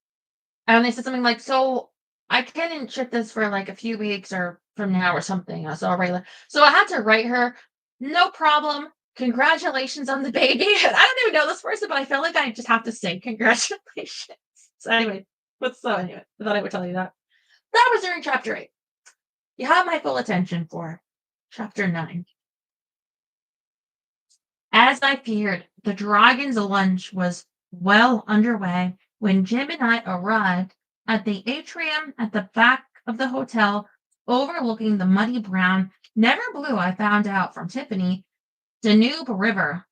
And they said something like, so I couldn't ship this for like a few weeks or from now or something. So so I had to write her, no problem. Congratulations on the baby. I don't even know this person, but I feel like I just have to say congratulations. So anyway, I thought I would tell you that. That was during chapter 8. You have my full attention for chapter 9. As I feared, the dragon's lunch was well underway when Jim and I arrived at the atrium at the back of the hotel, overlooking the muddy brown, never blue, I found out from Tiffany, Danube River.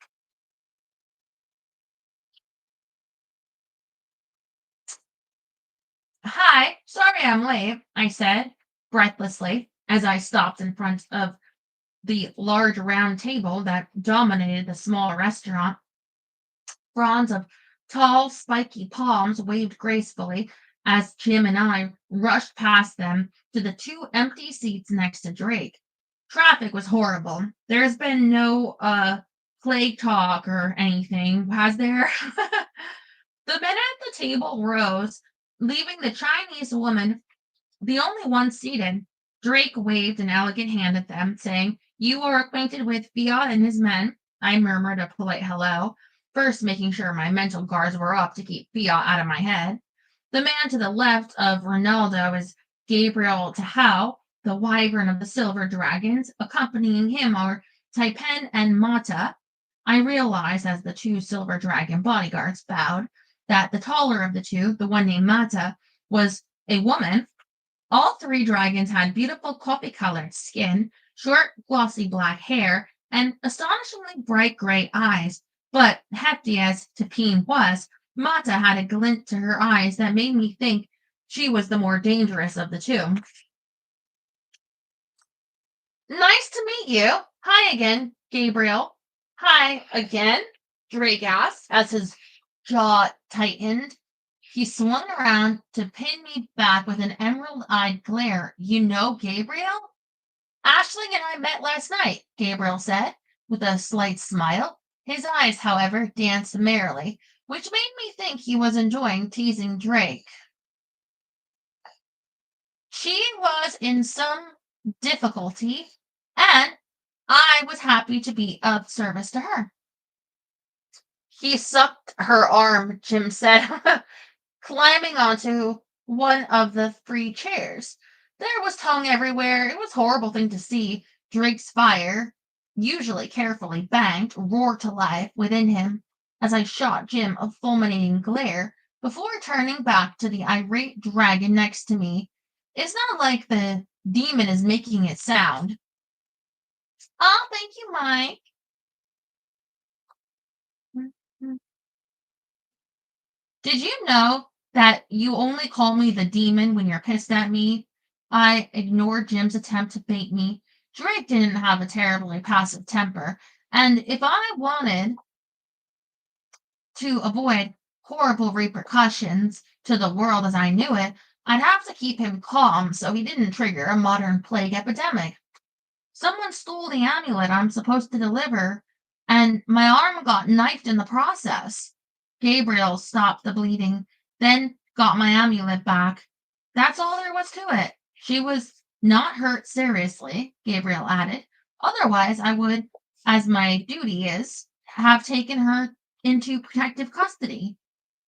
Hi, sorry I'm late, I said breathlessly as I stopped in front of the large round table that dominated the small restaurant. Fronds of tall, spiky palms waved gracefully as Jim and I rushed past them to the two empty seats next to Drake. Traffic was horrible. There's been no plague talk or anything, has there? The men at the table rose, leaving the Chinese woman the only one seated. Drake waved an elegant hand at them, saying, You are acquainted with Fiat and his men. I murmured a polite hello, first making sure my mental guards were up to keep Fiat out of my head. The man to the left of Ronaldo is Gabriel Tahau, the wyvern of the Silver Dragons. Accompanying him are Taipen and Mata. I realized as the two Silver Dragon bodyguards bowed that the taller of the two, the one named Mata, was a woman. All three dragons had beautiful coffee-colored skin, short, glossy black hair, and astonishingly bright gray eyes. But hefty as Tapine was, Mata had a glint to her eyes that made me think she was the more dangerous of the two. Nice to meet you. Hi again, Gabriel. Hi again, Drake asked as his jaw tightened. He swung around to pin me back with an emerald eyed glare. You know Gabriel? Ashling and I met last night, Gabriel said, with a slight smile. His eyes, however, danced merrily, which made me think he was enjoying teasing Drake. She was in some difficulty, and I was happy to be of service to her. He sucked her arm, Jim said, climbing onto one of the free chairs. There was tongue everywhere. It was a horrible thing to see. Drake's fire, usually carefully banked, roar to life within him as I shot Jim a fulminating glare before turning back to the irate dragon next to me. It's not like the demon is making it sound. Oh, thank you, Mike. Did you know that you only call me the demon when you're pissed at me? I ignored Jim's attempt to bait me. Drake didn't have a terribly passive temper, and if I wanted to avoid horrible repercussions to the world as I knew it, I'd have to keep him calm so he didn't trigger a modern plague epidemic. Someone stole the amulet I'm supposed to deliver, and my arm got knifed in the process. Gabriel stopped the bleeding, then got my amulet back. That's all there was to it. She was not hurt seriously, Gabriel added. Otherwise, I would, as my duty is, have taken her into protective custody.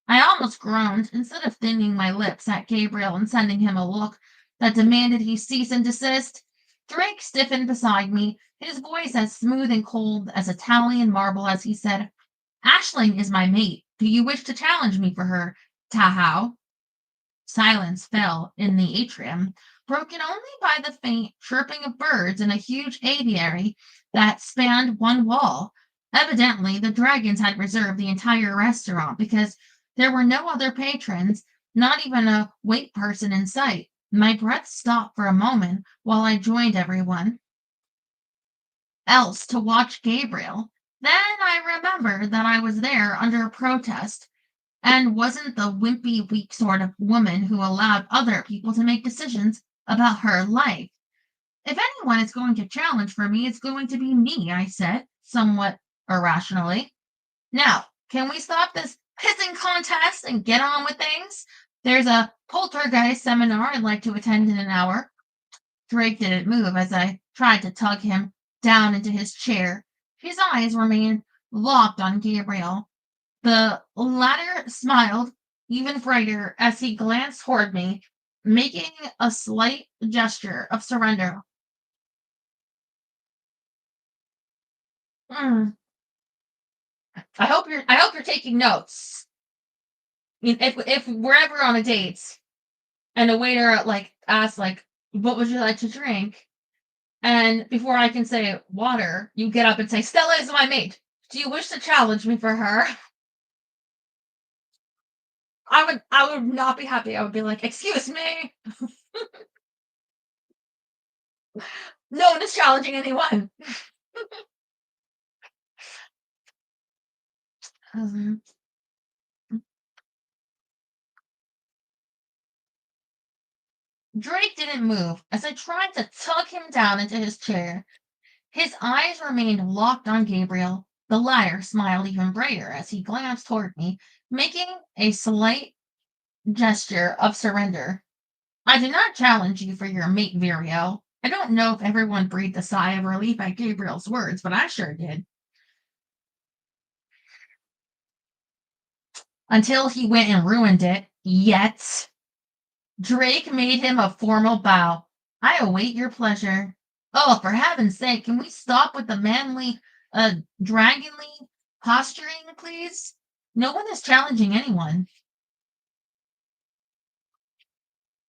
I almost groaned instead of thinning my lips at Gabriel and sending him a look that demanded he cease and desist. Drake stiffened beside me, his voice as smooth and cold as Italian marble as he said, Ashling is my mate. Do you wish to challenge me for her, Tahau? Silence fell in the atrium, broken only by the faint chirping of birds in a huge aviary that spanned one wall. Evidently, the dragons had reserved the entire restaurant because there were no other patrons, not even a wait person in sight. My breath stopped for a moment while I joined everyone else to watch Gabriel. Then I remembered that I was there under protest and wasn't the wimpy, weak sort of woman who allowed other people to make decisions about her life. If anyone is going to challenge for me, it's going to be me, I said, somewhat irrationally. Now, can we stop this pissing contest and get on with things? There's a poltergeist seminar I'd like to attend in an hour. Drake didn't move as I tried to tug him down into his chair. His eyes remained locked on Gabriel. The latter smiled even brighter as he glanced toward me, making a slight gesture of surrender. Mm. I hope you're taking notes. I mean, if we're ever on a date and a waiter like asks like, "What would you like to drink?" and before I can say water, you get up and say, "Stella is my mate. Do you wish to challenge me for her?" I would not be happy. I would be like, "Excuse me, no one is challenging anyone." Um, Drake didn't move as I tried to tug him down into his chair. His eyes remained locked on Gabriel. The latter smiled even brighter as he glanced toward me, making a slight gesture of surrender. I do not challenge you for your mate, Virio. I don't know if everyone breathed a sigh of relief at Gabriel's words, but I sure did. Until he went and ruined it. Yet. Drake made him a formal bow. I await your pleasure. Oh, for heaven's sake, can we stop with the manly, dragonly posturing, please? No one is challenging anyone.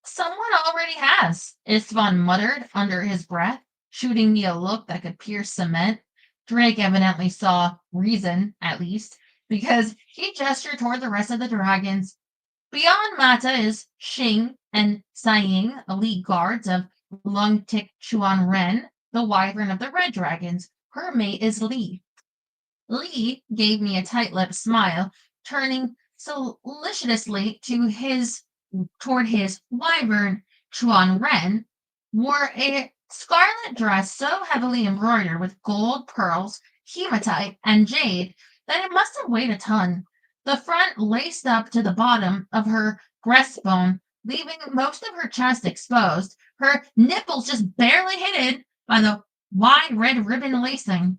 Someone already has, Istvan muttered under his breath, shooting me a look that could pierce cement. Drake evidently saw reason, at least, because he gestured toward the rest of the dragons. Beyond Mata is Xing and Saying, elite guards of Lung Tik Chuan Ren, the wyvern of the red dragons. Her mate is Lee. Lee gave me a tight-lipped smile, turning solicitously toward his wyvern. Chuan Ren wore a scarlet dress so heavily embroidered with gold, pearls, hematite, and jade that it must have weighed a ton. The front laced up to the bottom of her breastbone, leaving most of her chest exposed, her nipples just barely hidden by the wide red ribbon lacing.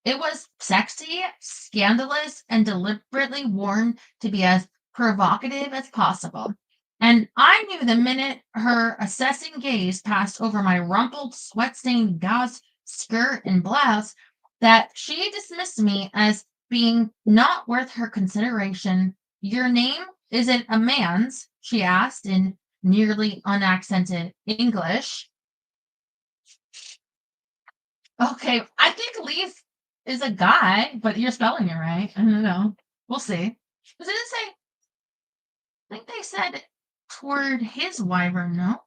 It was sexy, scandalous, and deliberately worn to be as provocative as possible. And I knew the minute her assessing gaze passed over my rumpled, sweat-stained gauze skirt and blouse that she dismissed me as being not worth her consideration. Your name isn't a man's? She asked in nearly unaccented English. Okay, I think Leaf is a guy, but you're spelling it right. I don't know. We'll see. Does it say? I think they said toward his wyvern. No,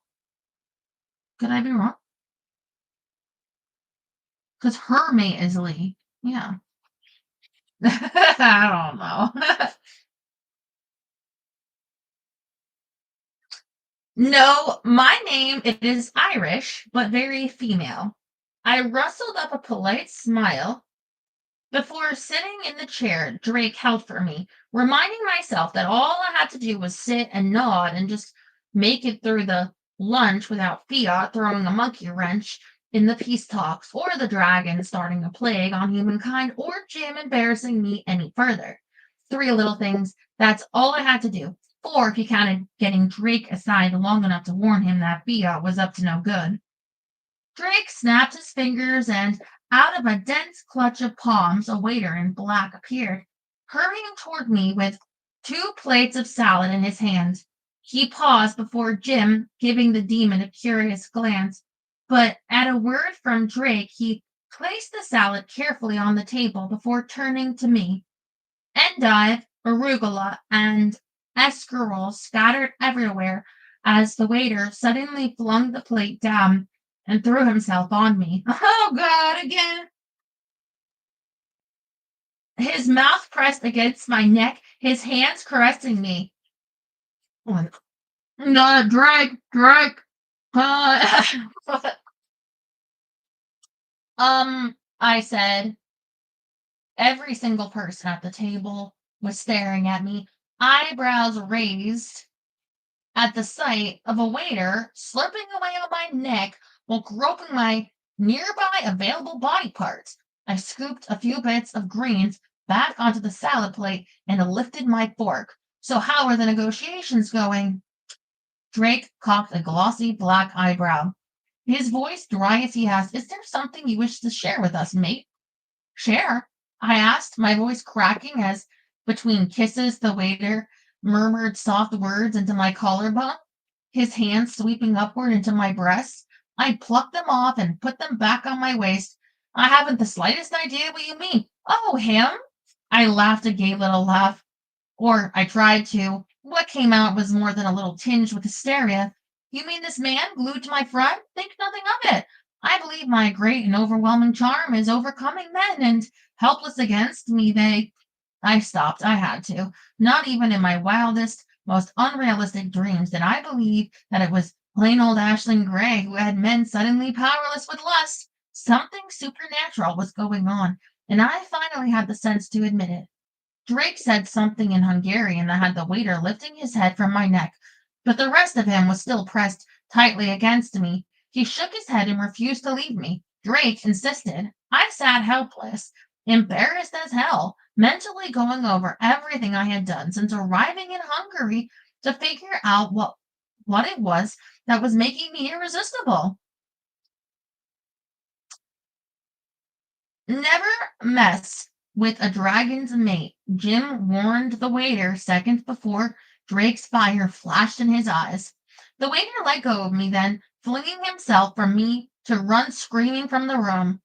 could I be wrong? Because her mate is Lee. Yeah. I don't know. No, my name it is Irish, but very female. I rustled up a polite smile before sitting in the chair Drake held for me, reminding myself that all I had to do was sit and nod and just make it through the lunch without Fiat throwing a monkey wrench in the peace talks, or the dragon starting a plague on humankind, or Jim embarrassing me any further. Three little things. That's all I had to do. Four if you counted getting Drake aside long enough to warn him that Fiat was up to no good. Drake snapped his fingers, and out of a dense clutch of palms, a waiter in black appeared, hurrying toward me with two plates of salad in his hand. He paused before Jim giving the demon a curious glance, but at a word from Drake, he placed the salad carefully on the table before turning to me. Endive, arugula, and escarole scattered everywhere as the waiter suddenly flung the plate down and threw himself on me. Oh, God, again. His mouth pressed against my neck, his hands caressing me. Not a Drake. Uh, I said. Every single person at the table was staring at me, eyebrows raised at the sight of a waiter slipping away on my neck while groping my nearby available body parts. I scooped a few bits of greens back onto the salad plate and lifted my fork. So, how are the negotiations going? Drake cocked a glossy black eyebrow. His voice dry as he asked, "Is there something you wish to share with us, mate?" "Share?" I asked, my voice cracking as between kisses the waiter murmured soft words into my collarbone, his hands sweeping upward into my breasts. I plucked them off and put them back on my waist. "I haven't the slightest idea what you mean." "Oh, him?" I laughed a gay little laugh. Or I tried to. What came out was more than a little tinged with hysteria. "You mean this man glued to my front? Think nothing of it. I believe my great and overwhelming charm is overcoming men, and helpless against me I stopped. I had to. Not even in my wildest, most unrealistic dreams did I believe that it was plain old Ashling Gray who had men suddenly powerless with lust. Something supernatural was going on, and I finally had the sense to admit it. Drake said something in Hungarian that had the waiter lifting his head from my neck, but the rest of him was still pressed tightly against me. He shook his head and refused to leave me. Drake insisted. I sat helpless, embarrassed as hell, mentally going over everything I had done since arriving in Hungary to figure out what it was that was making me irresistible. "Never mess with a dragon's mate," Jim warned the waiter seconds before Drake's fire flashed in his eyes. The waiter let go of me then, flinging himself from me to run screaming from the room.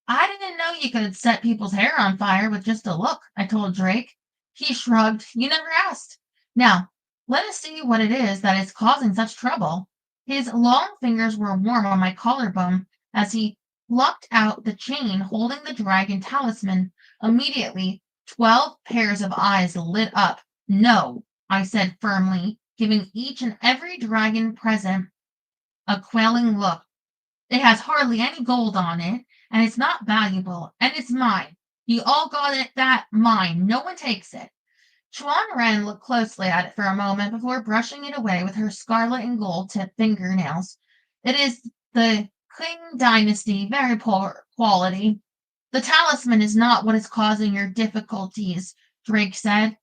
"I didn't know you could set people's hair on fire with just a look," I told Drake. He shrugged. "You never asked. Now, let us see what it is that is causing such trouble." His long fingers were warm on my collarbone as he plucked out the chain holding the dragon talisman. Immediately, 12 pairs of eyes lit up. No, I said firmly, giving each and every dragon present a quailing look. It has hardly any gold on it, and it's not valuable, and it's mine. You all got it, that mine. No one takes it. Chuan Ren looked closely at it for a moment before brushing it away with her scarlet and gold tipped fingernails. It is the Qing dynasty, very poor quality. The talisman is not what is causing your difficulties, Drake said,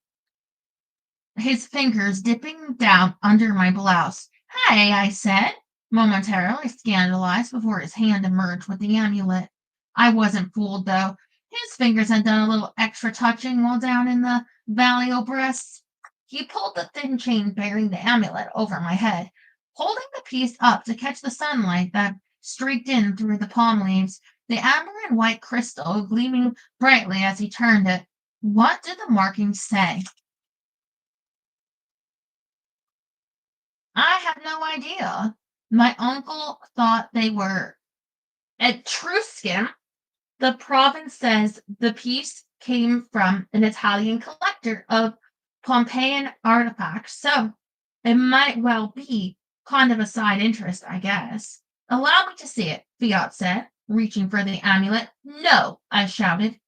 his fingers dipping down under my blouse. Hey, I said, momentarily scandalized before his hand emerged with the amulet. I wasn't fooled, though. His fingers had done a little extra touching while down in the Valley o' Breasts. He pulled the thin chain bearing the amulet over my head, holding the piece up to catch the sunlight that streaked in through the palm leaves, the amber and white crystal gleaming brightly as he turned it. What did the markings say? I have no idea. My uncle thought they were Etruscan. The province says the piece came from an Italian collector of Pompeian artifacts, so it might well be kind of a side interest, I guess. Allow me to see it, Fiat said, reaching for the amulet. No, I shouted,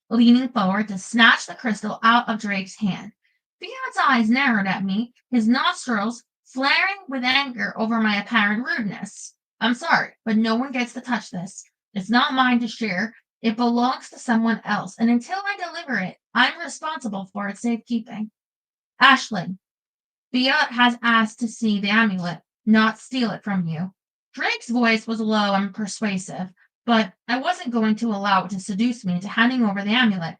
leaning forward to snatch the crystal out of Drake's hand. Fiat's eyes narrowed at me, his nostrils flaring with anger over my apparent rudeness. I'm sorry, but no one gets to touch this. It's not mine to share. It belongs to someone else, and until I deliver it, I'm responsible for its safekeeping. Ashling, Fiat has asked to see the amulet, not steal it from you. Drake's voice was low and persuasive, but I wasn't going to allow it to seduce me into handing over the amulet.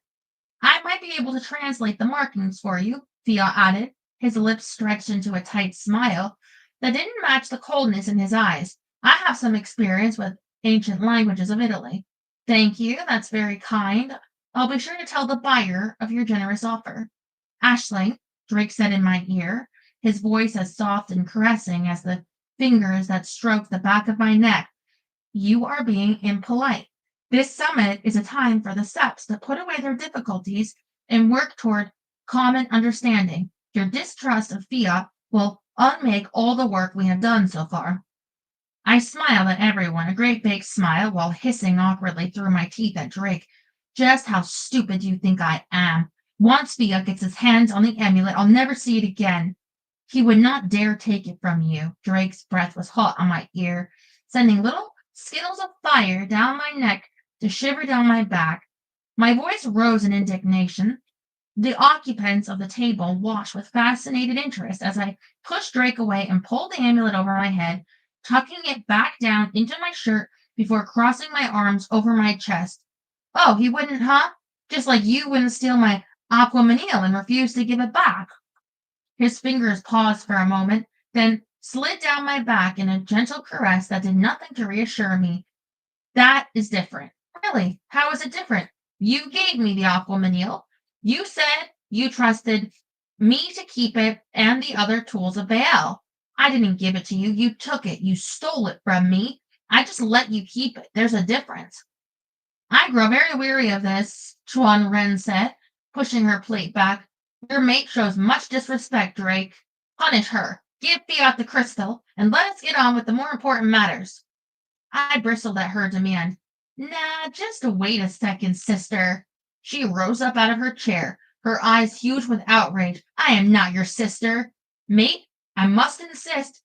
I might be able to translate the markings for you, Fiat added, his lips stretched into a tight smile that didn't match the coldness in his eyes. I have some experience with ancient languages of Italy. Thank you, that's very kind. I'll be sure to tell the buyer of your generous offer. Ashling, Drake said in my ear, his voice as soft and caressing as the fingers that stroked the back of my neck. You are being impolite. This summit is a time for the Seps to put away their difficulties and work toward common understanding. Your distrust of Fiat will unmake all the work we have done so far. I smiled at everyone, a great big smile, while hissing awkwardly through my teeth at Drake. Just how stupid do you think I am? Once Fiat gets his hands on the amulet, I'll never see it again. He would not dare take it from you. Drake's breath was hot on my ear, sending little skittles of fire down my neck to shiver down my back. My voice rose in indignation. The occupants of the table watched with fascinated interest as I pushed Drake away and pulled the amulet over my head, tucking it back down into my shirt before crossing my arms over my chest. Oh, he wouldn't, huh? Just like you wouldn't steal my aquamanile and refuse to give it back. His fingers paused for a moment, then slid down my back in a gentle caress that did nothing to reassure me. That is different. Really? How is it different? You gave me the aquamanile. You said you trusted me to keep it and the other tools of Baal. I didn't give it to you. You took it. You stole it from me. I just let you keep it. There's a difference. I grow very weary of this, Chuan Ren said, pushing her plate back. Your mate shows much disrespect, Drake. Punish her. Give Fiat the crystal, and let us get on with the more important matters. I bristled at her demand. Nah, just wait a second, sister. She rose up out of her chair, her eyes huge with outrage. I am not your sister. Mate, I must insist.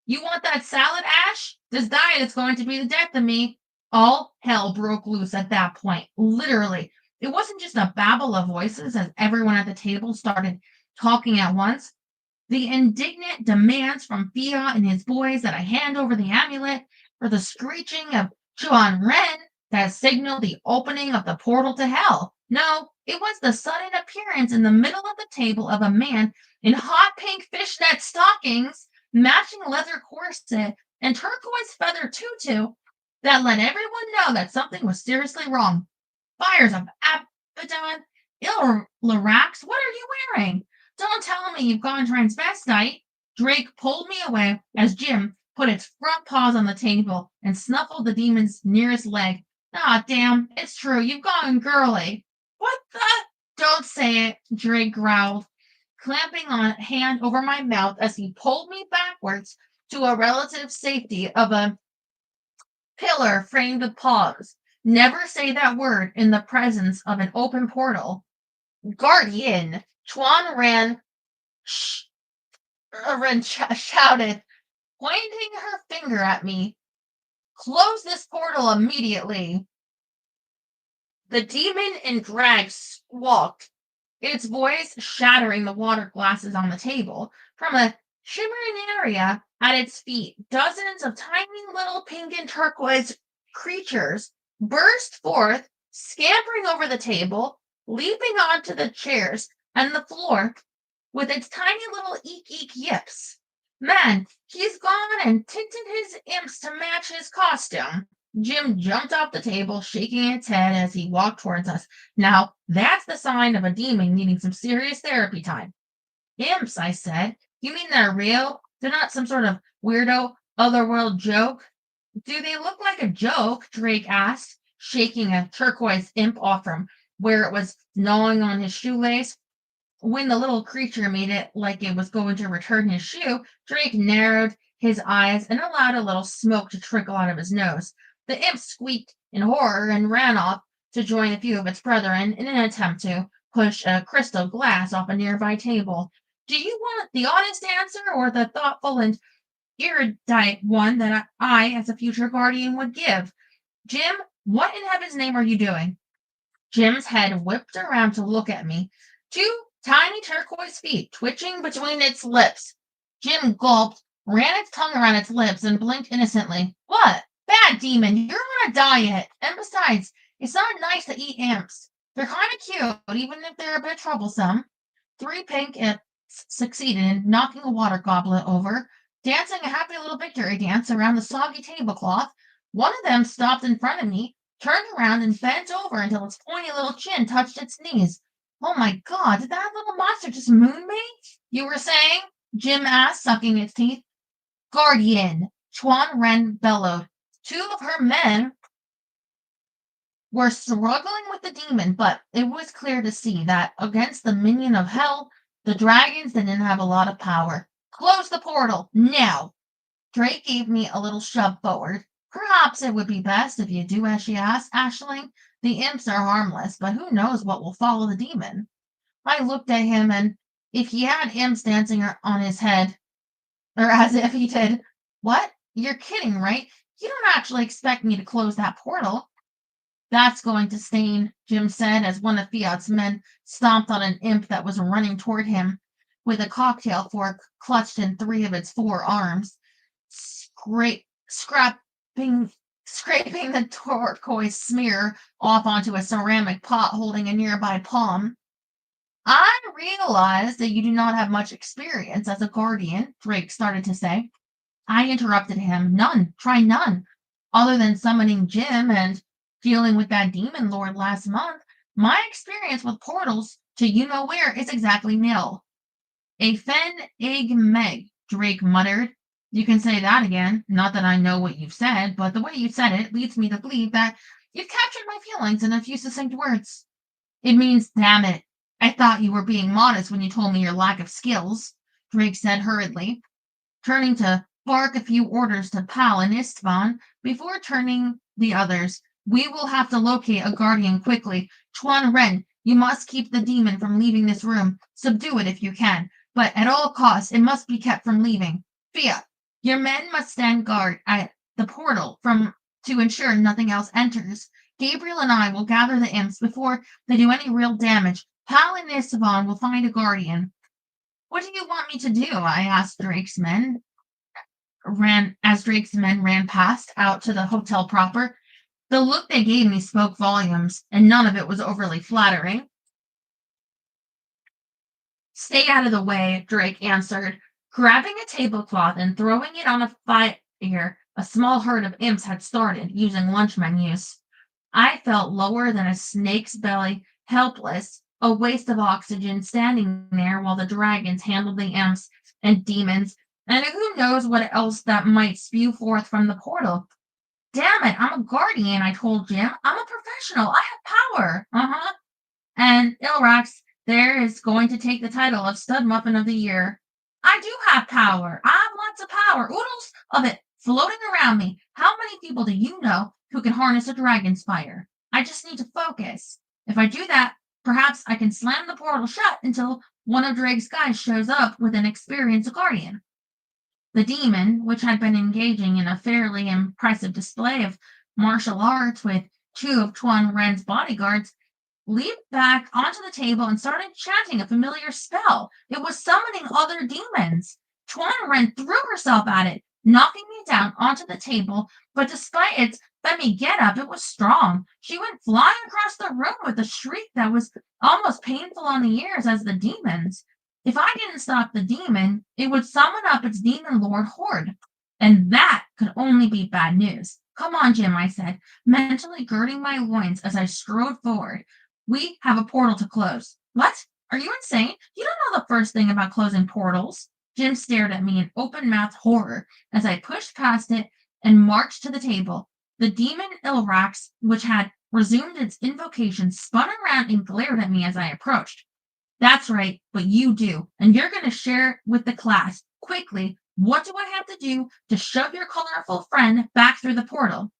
You want that salad, Ash? This diet is going to be the death of me. All hell broke loose at that point. Literally. It wasn't just a babble of voices as everyone at the table started talking at once. The indignant demands from Fiat and his boys that I hand over the amulet, for the screeching of Chuan Ren that signaled the opening of the portal to hell. No, it was the sudden appearance in the middle of the table of a man in hot pink fishnet stockings, matching leather corset, and turquoise feather tutu that let everyone know that something was seriously wrong. Fires of Abaddon, Il Larax, what are you wearing? Don't tell me you've gone transvestite. Drake pulled me away as Jim put its front paws on the table and snuffled the demon's nearest leg. Ah, damn, it's true, you've gone girly. What the? Don't say it, Drake growled, clamping a hand over my mouth as he pulled me backwards to a relative safety of a pillar framed with paws. Never say that word in the presence of an open portal. Guardian! Chuan sh- shouted, pointing her finger at me. Close this portal immediately. The demon in drag walked, its voice shattering the water glasses on the table. From a shimmering area at its feet, dozens of tiny little pink and turquoise creatures burst forth, scampering over the table, leaping onto the chairs and the floor with its tiny little eek eek yips. Man, he's gone and tinted his imps to match his costume. Jim jumped off the table, shaking its head as he walked towards us. Now, that's the sign of a demon needing some serious therapy time. Imps, I said. You mean they're real? They're not some sort of weirdo, otherworld joke? Do they look like a joke? Drake asked, shaking a turquoise imp off from where it was gnawing on his shoelace. When the little creature made it like it was going to return his shoe, Drake narrowed his eyes and allowed a little smoke to trickle out of his nose. The imp squeaked in horror and ran off to join a few of its brethren in an attempt to push a crystal glass off a nearby table. Do you want the honest answer or the thoughtful and erudite one that I, as a future guardian, would give? Jim, what in heaven's name are you doing? Jim's head whipped around to look at me. Two tiny turquoise feet twitching between its lips. Jim gulped, ran its tongue around its lips, and blinked innocently. What? Bad demon, you're on a diet. And besides, it's not nice to eat imps. They're kind of cute, even if they're a bit troublesome. Three pink imps succeeded in knocking a water goblet over, dancing a happy little victory dance around the soggy tablecloth. One of them stopped in front of me, turned around, and bent over until its pointy little chin touched its knees. Oh my God, did that little monster just moon me? You were saying? Jim asked, sucking its teeth. Guardian, Chuan Ren bellowed. Two of her men were struggling with the demon, but it was clear to see that against the minion of hell, the dragons didn't have a lot of power. Close the portal, now! Drake gave me a little shove forward. Perhaps it would be best if you do as she asked, Ashling. The imps are harmless, but who knows what will follow the demon? I looked at him, and if he had imps dancing on his head, or as if he did, what? You're kidding, right? You don't actually expect me to close that portal. That's going to stain, Jim said as one of Fiat's men stomped on an imp that was running toward him with a cocktail fork clutched in three of its four arms, scraping the turquoise smear off onto a ceramic pot holding a nearby palm. I realize that you do not have much experience as a guardian, Drake started to say. I interrupted him. None. Try none. Other than summoning Jim and dealing with that demon lord last month, my experience with portals to you-know-where is exactly nil. A fen egg meg, Drake muttered. You can say that again. Not that I know what you've said, but the way you said it leads me to believe that you've captured my feelings in a few succinct words. It means, damn it, I thought you were being modest when you told me your lack of skills, Drake said hurriedly, turning to bark a few orders to Pal and Istvan before turning the others. We will have to locate a guardian quickly. Chuan Ren, you must keep the demon from leaving this room. Subdue it if you can, but at all costs, it must be kept from leaving. Fia, your men must stand guard at the portal to ensure nothing else enters. Gabriel and I will gather the imps before they do any real damage. Pal and Istvan will find a guardian. What do you want me to do? I asked Drake's men. Drake's men ran past, out to the hotel proper. The look they gave me spoke volumes, and none of it was overly flattering. Stay out of the way, Drake answered, grabbing a tablecloth and throwing it on a fire a small herd of imps had started, using lunch menus. I felt lower than a snake's belly, helpless, a waste of oxygen, standing there while the dragons handled the imps and demons And who knows what else that might spew forth from the portal. Damn it, I'm a guardian, I told Jim. I'm a professional. I have power. Uh-huh. And Ilrax there is going to take the title of Stud Muffin of the Year. I do have power. I have lots of power. Oodles of it floating around me. How many people do you know who can harness a dragon's fire? I just need to focus. If I do that, perhaps I can slam the portal shut until one of Drake's guys shows up with an experienced guardian. The demon, which had been engaging in a fairly impressive display of martial arts with two of Tuan Ren's bodyguards, leaped back onto the table and started chanting a familiar spell. It was summoning other demons. Tuan Ren threw herself at it, knocking me down onto the table, but despite its Femi getup, it was strong. She went flying across the room with a shriek that was almost painful on the ears as the demons. If I didn't stop the demon, it would summon up its demon lord horde. And that could only be bad news. Come on, Jim, I said, mentally girding my loins as I strode forward. We have a portal to close. What? Are you insane? You don't know the first thing about closing portals. Jim stared at me in open-mouthed horror as I pushed past it and marched to the table. The demon Ilrax, which had resumed its invocation, spun around and glared at me as I approached. That's right, but you do, and you're going to share it with the class. Quickly, what do I have to do to shove your colorful friend back through the portal?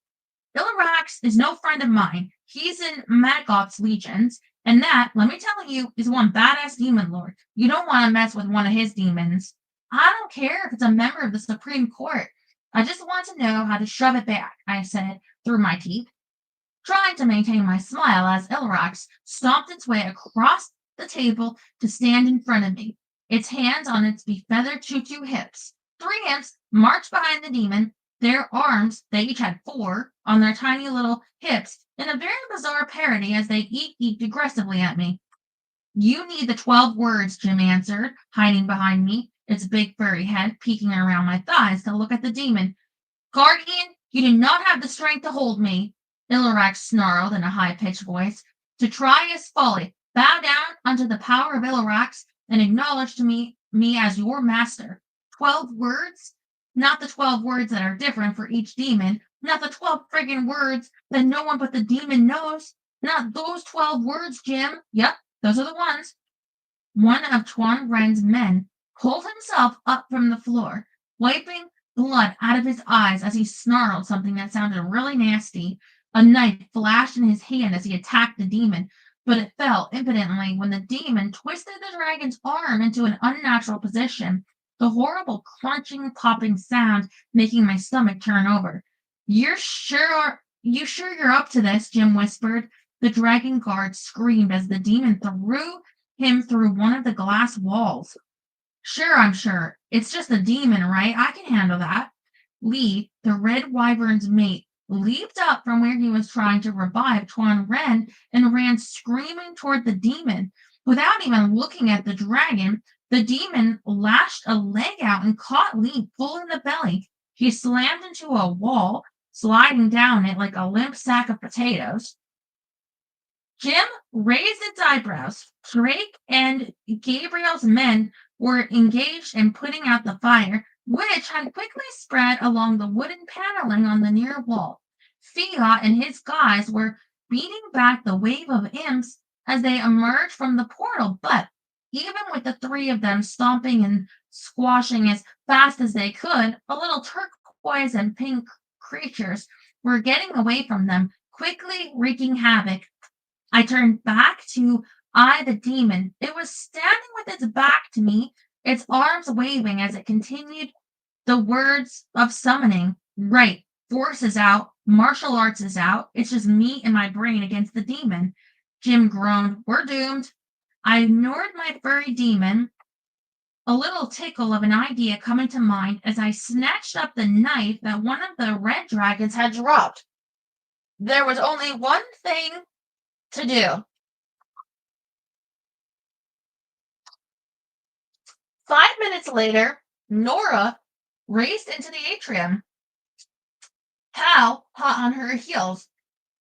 Ilrax is no friend of mine. He's in Maggoth's legions, and that, let me tell you, is one badass demon lord. You don't want to mess with one of his demons. I don't care if it's a member of the Supreme Court. I just want to know how to shove it back, I said through my teeth, trying to maintain my smile as Ilrax stomped its way across the table to stand in front of me, its hands on its befeathered tutu hips. Three imps marched behind the demon, their arms, they each had four, on their tiny little hips, in a very bizarre parody as they eeked aggressively at me. You need the 12 words, Jim answered, hiding behind me, its big furry head peeking around my thighs to look at the demon. Guardian, you do not have the strength to hold me, Ilrax snarled in a high-pitched voice. To try is folly. Bow down unto the power of Ilrax and acknowledge to me as your master. 12 words? Not the 12 words that are different for each demon. Not the 12 friggin' words that no one but the demon knows. Not those 12 words, Jim. Yep, those are the ones. One of Tuan Ren's men pulled himself up from the floor, wiping blood out of his eyes as he snarled something that sounded really nasty. A knife flashed in his hand as he attacked the demon, but it fell impotently when the demon twisted the dragon's arm into an unnatural position, the horrible crunching, popping sound making my stomach turn over. You sure you're up to this? Jim whispered. The dragon guard screamed as the demon threw him through one of the glass walls. Sure, I'm sure. It's just a demon, right? I can handle that. Lee, the red wyvern's mate, leaped up from where he was trying to revive Tuan Ren and ran screaming toward the demon. Without even looking at the dragon, the demon lashed a leg out and caught Lee full in the belly. He slammed into a wall, sliding down it like a limp sack of potatoes. Jim raised its eyebrows. Drake and Gabriel's men were engaged in putting out the fire, which had quickly spread along the wooden paneling on the near wall. Fiat and his guys were beating back the wave of imps as they emerged from the portal, but even with the three of them stomping and squashing as fast as they could, the little turquoise and pink creatures were getting away from them, quickly wreaking havoc. I turned back to eye the demon. It was standing with its back to me, its arms waving as it continued the words of summoning. Right, force is out, martial arts is out. It's just me and my brain against the demon. Jim groaned. We're doomed. I ignored my furry demon, a little tickle of an idea coming to mind as I snatched up the knife that one of the red dragons had dropped. There was only one thing to do. 5 minutes later, Nora raced into the atrium, Hal hot on her heels.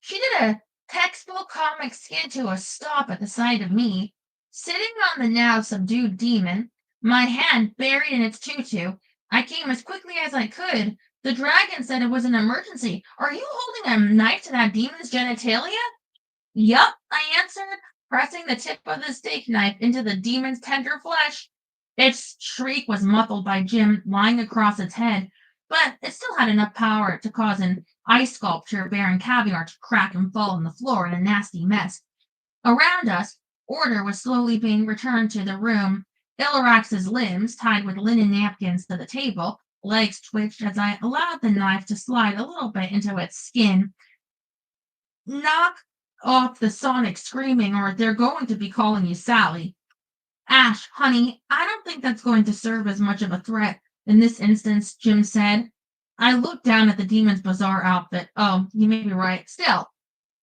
She did a textbook comic skid to a stop at the sight of me, sitting on the now subdued demon, my hand buried in its tutu. I came as quickly as I could. The dragon said it was an emergency. Are you holding a knife to that demon's genitalia? Yup, I answered, pressing the tip of the steak knife into the demon's tender flesh. Its shriek was muffled by Jim lying across its head, but it still had enough power to cause an ice sculpture bearing caviar to crack and fall on the floor in a nasty mess. Around us, order was slowly being returned to the room. Ilarax's limbs, tied with linen napkins to the table, legs twitched as I allowed the knife to slide a little bit into its skin. Knock off the sonic screaming, or they're going to be calling you Sally. Ash, honey, I don't think that's going to serve as much of a threat in this instance, Jim said. I looked down at the demon's bizarre outfit. Oh, you may be right. Still,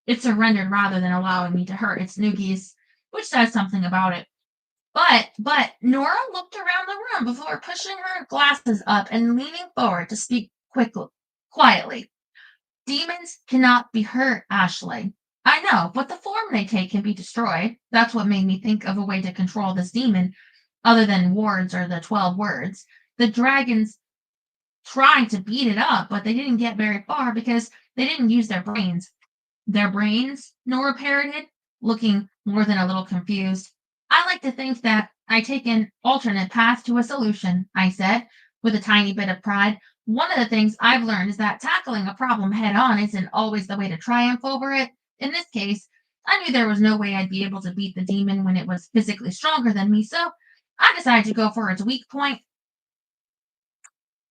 it surrendered rather than allowing me to hurt its noogies, which says something about it. But Nora looked around the room before pushing her glasses up and leaning forward to speak quietly. Demons cannot be hurt, Ashley. I know, but the form they take can be destroyed. That's what made me think of a way to control this demon, other than wards or the 12 words. The dragons tried to beat it up, but they didn't get very far because they didn't use their brains. Their brains? Nora parroted, looking more than a little confused. I like to think that I take an alternate path to a solution, I said, with a tiny bit of pride. One of the things I've learned is that tackling a problem head on isn't always the way to triumph over it. In this case, I knew there was no way I'd be able to beat the demon when it was physically stronger than me, so I decided to go for its weak point.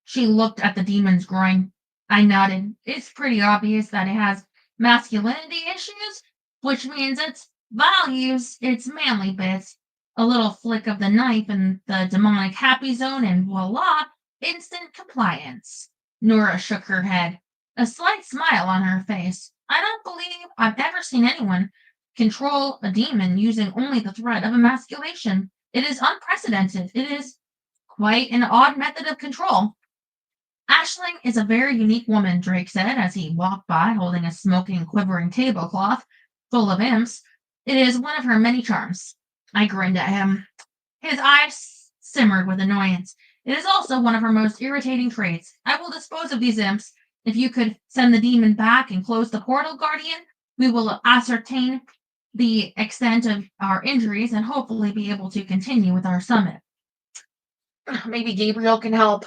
She looked at the demon's groin. I nodded. It's pretty obvious that it has masculinity issues, which means it values its manly bits. A little flick of the knife in the demonic happy zone, and voila, instant compliance. Nora shook her head, a slight smile on her face. I don't believe I've ever seen anyone control a demon using only the threat of emasculation. It is unprecedented. It is quite an odd method of control. Ashling is a very unique woman, Drake said as he walked by holding a smoking, quivering tablecloth full of imps. It is one of her many charms. I grinned at him. His eyes simmered with annoyance. It is also one of her most irritating traits. I will dispose of these imps. If you could send the demon back and close the portal, Guardian, we will ascertain the extent of our injuries and hopefully be able to continue with our summit. Maybe Gabriel can help.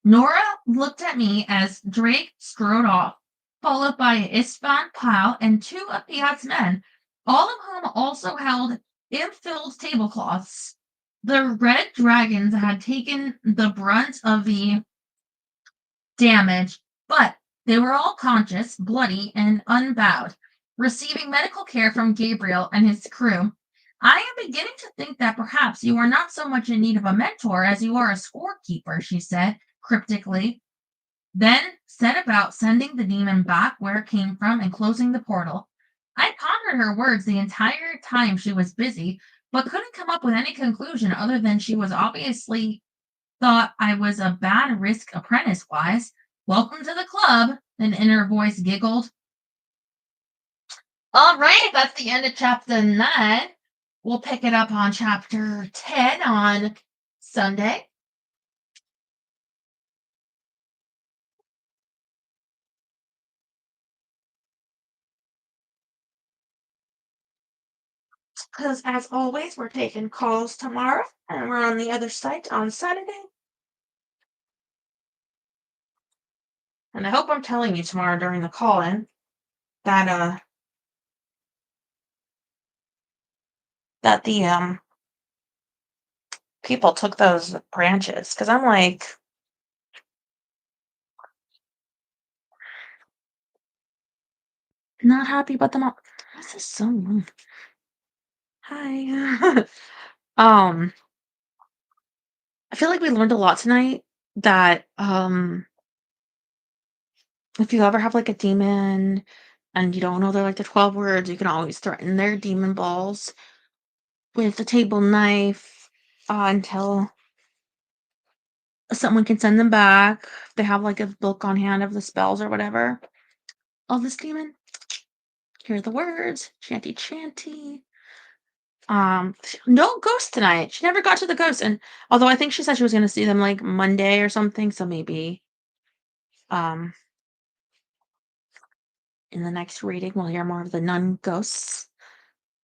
Nora looked at me as Drake strode off, followed by Istvan Pyle and two of Piat's men, all of whom also held imp-filled tablecloths. The red dragons had taken the brunt of the damage, but they were all conscious, bloody, and unbowed, receiving medical care from Gabriel and his crew. I am beginning to think that perhaps you are not so much in need of a mentor as you are a scorekeeper, she said cryptically, then set about sending the demon back where it came from and closing the portal. I pondered her words the entire time she was busy, but couldn't come up with any conclusion other than she was obviously thought I was a bad risk apprentice wise. Welcome to the club, an inner voice giggled. All right, that's the end of chapter 9. We'll pick it up on chapter 10 on Sunday. Because as always, we're taking calls tomorrow and we're on the other site on Saturday. And I hope I'm telling you tomorrow during the call-in that the people took those branches. Because I'm like, not happy about them all. This is so long. Hi. I feel like we learned a lot tonight that if you ever have like a demon and you don't know they're like the 12 words, you can always threaten their demon balls with the table knife until someone can send them back. They have like a book on hand of the spells or whatever. Oh, this demon. Here are the words. Chanty chanty. No ghost tonight. She never got to the ghost, and although I think she said she was gonna see them, like, Monday or something, so maybe, um, in the next reading, we'll hear more of the nun ghosts.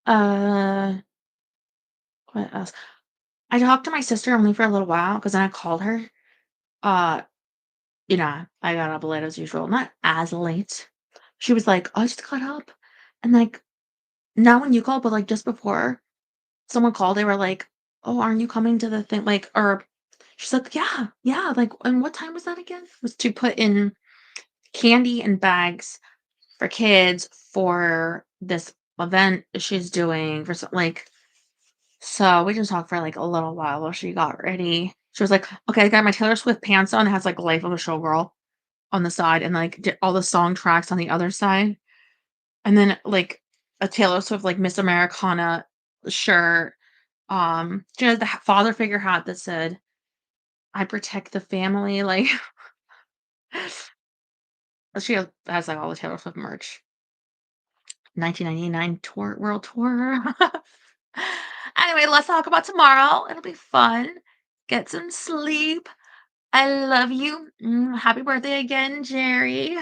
Uh, what else? I talked to my sister only for a little while because then I called her. Uh, I got up late as usual, not as late. She was like, "I just got up," and, like, not when you called, but, like, just before someone called, they were like, "Oh, aren't you coming to the thing?" Like, or she's like, "Yeah, yeah," like, "And what time was that again?" Was to put in candy and bags for kids for this event she's doing for some like, so we just talked for, like, a little while she got ready. She was like, "Okay, I got my Taylor Swift pants on." It has, like, Life of a Showgirl on the side and, like, all the song tracks on the other side, and then, like, a Taylor Swift, like, Miss Americana shirt. She has the father figure hat that said, "I protect the family," like, she has, like, all the Taylor Swift merch. 1999 tour world tour. Anyway, let's talk about tomorrow. It'll be fun. Get some sleep. I love you. Happy birthday again, Jerry.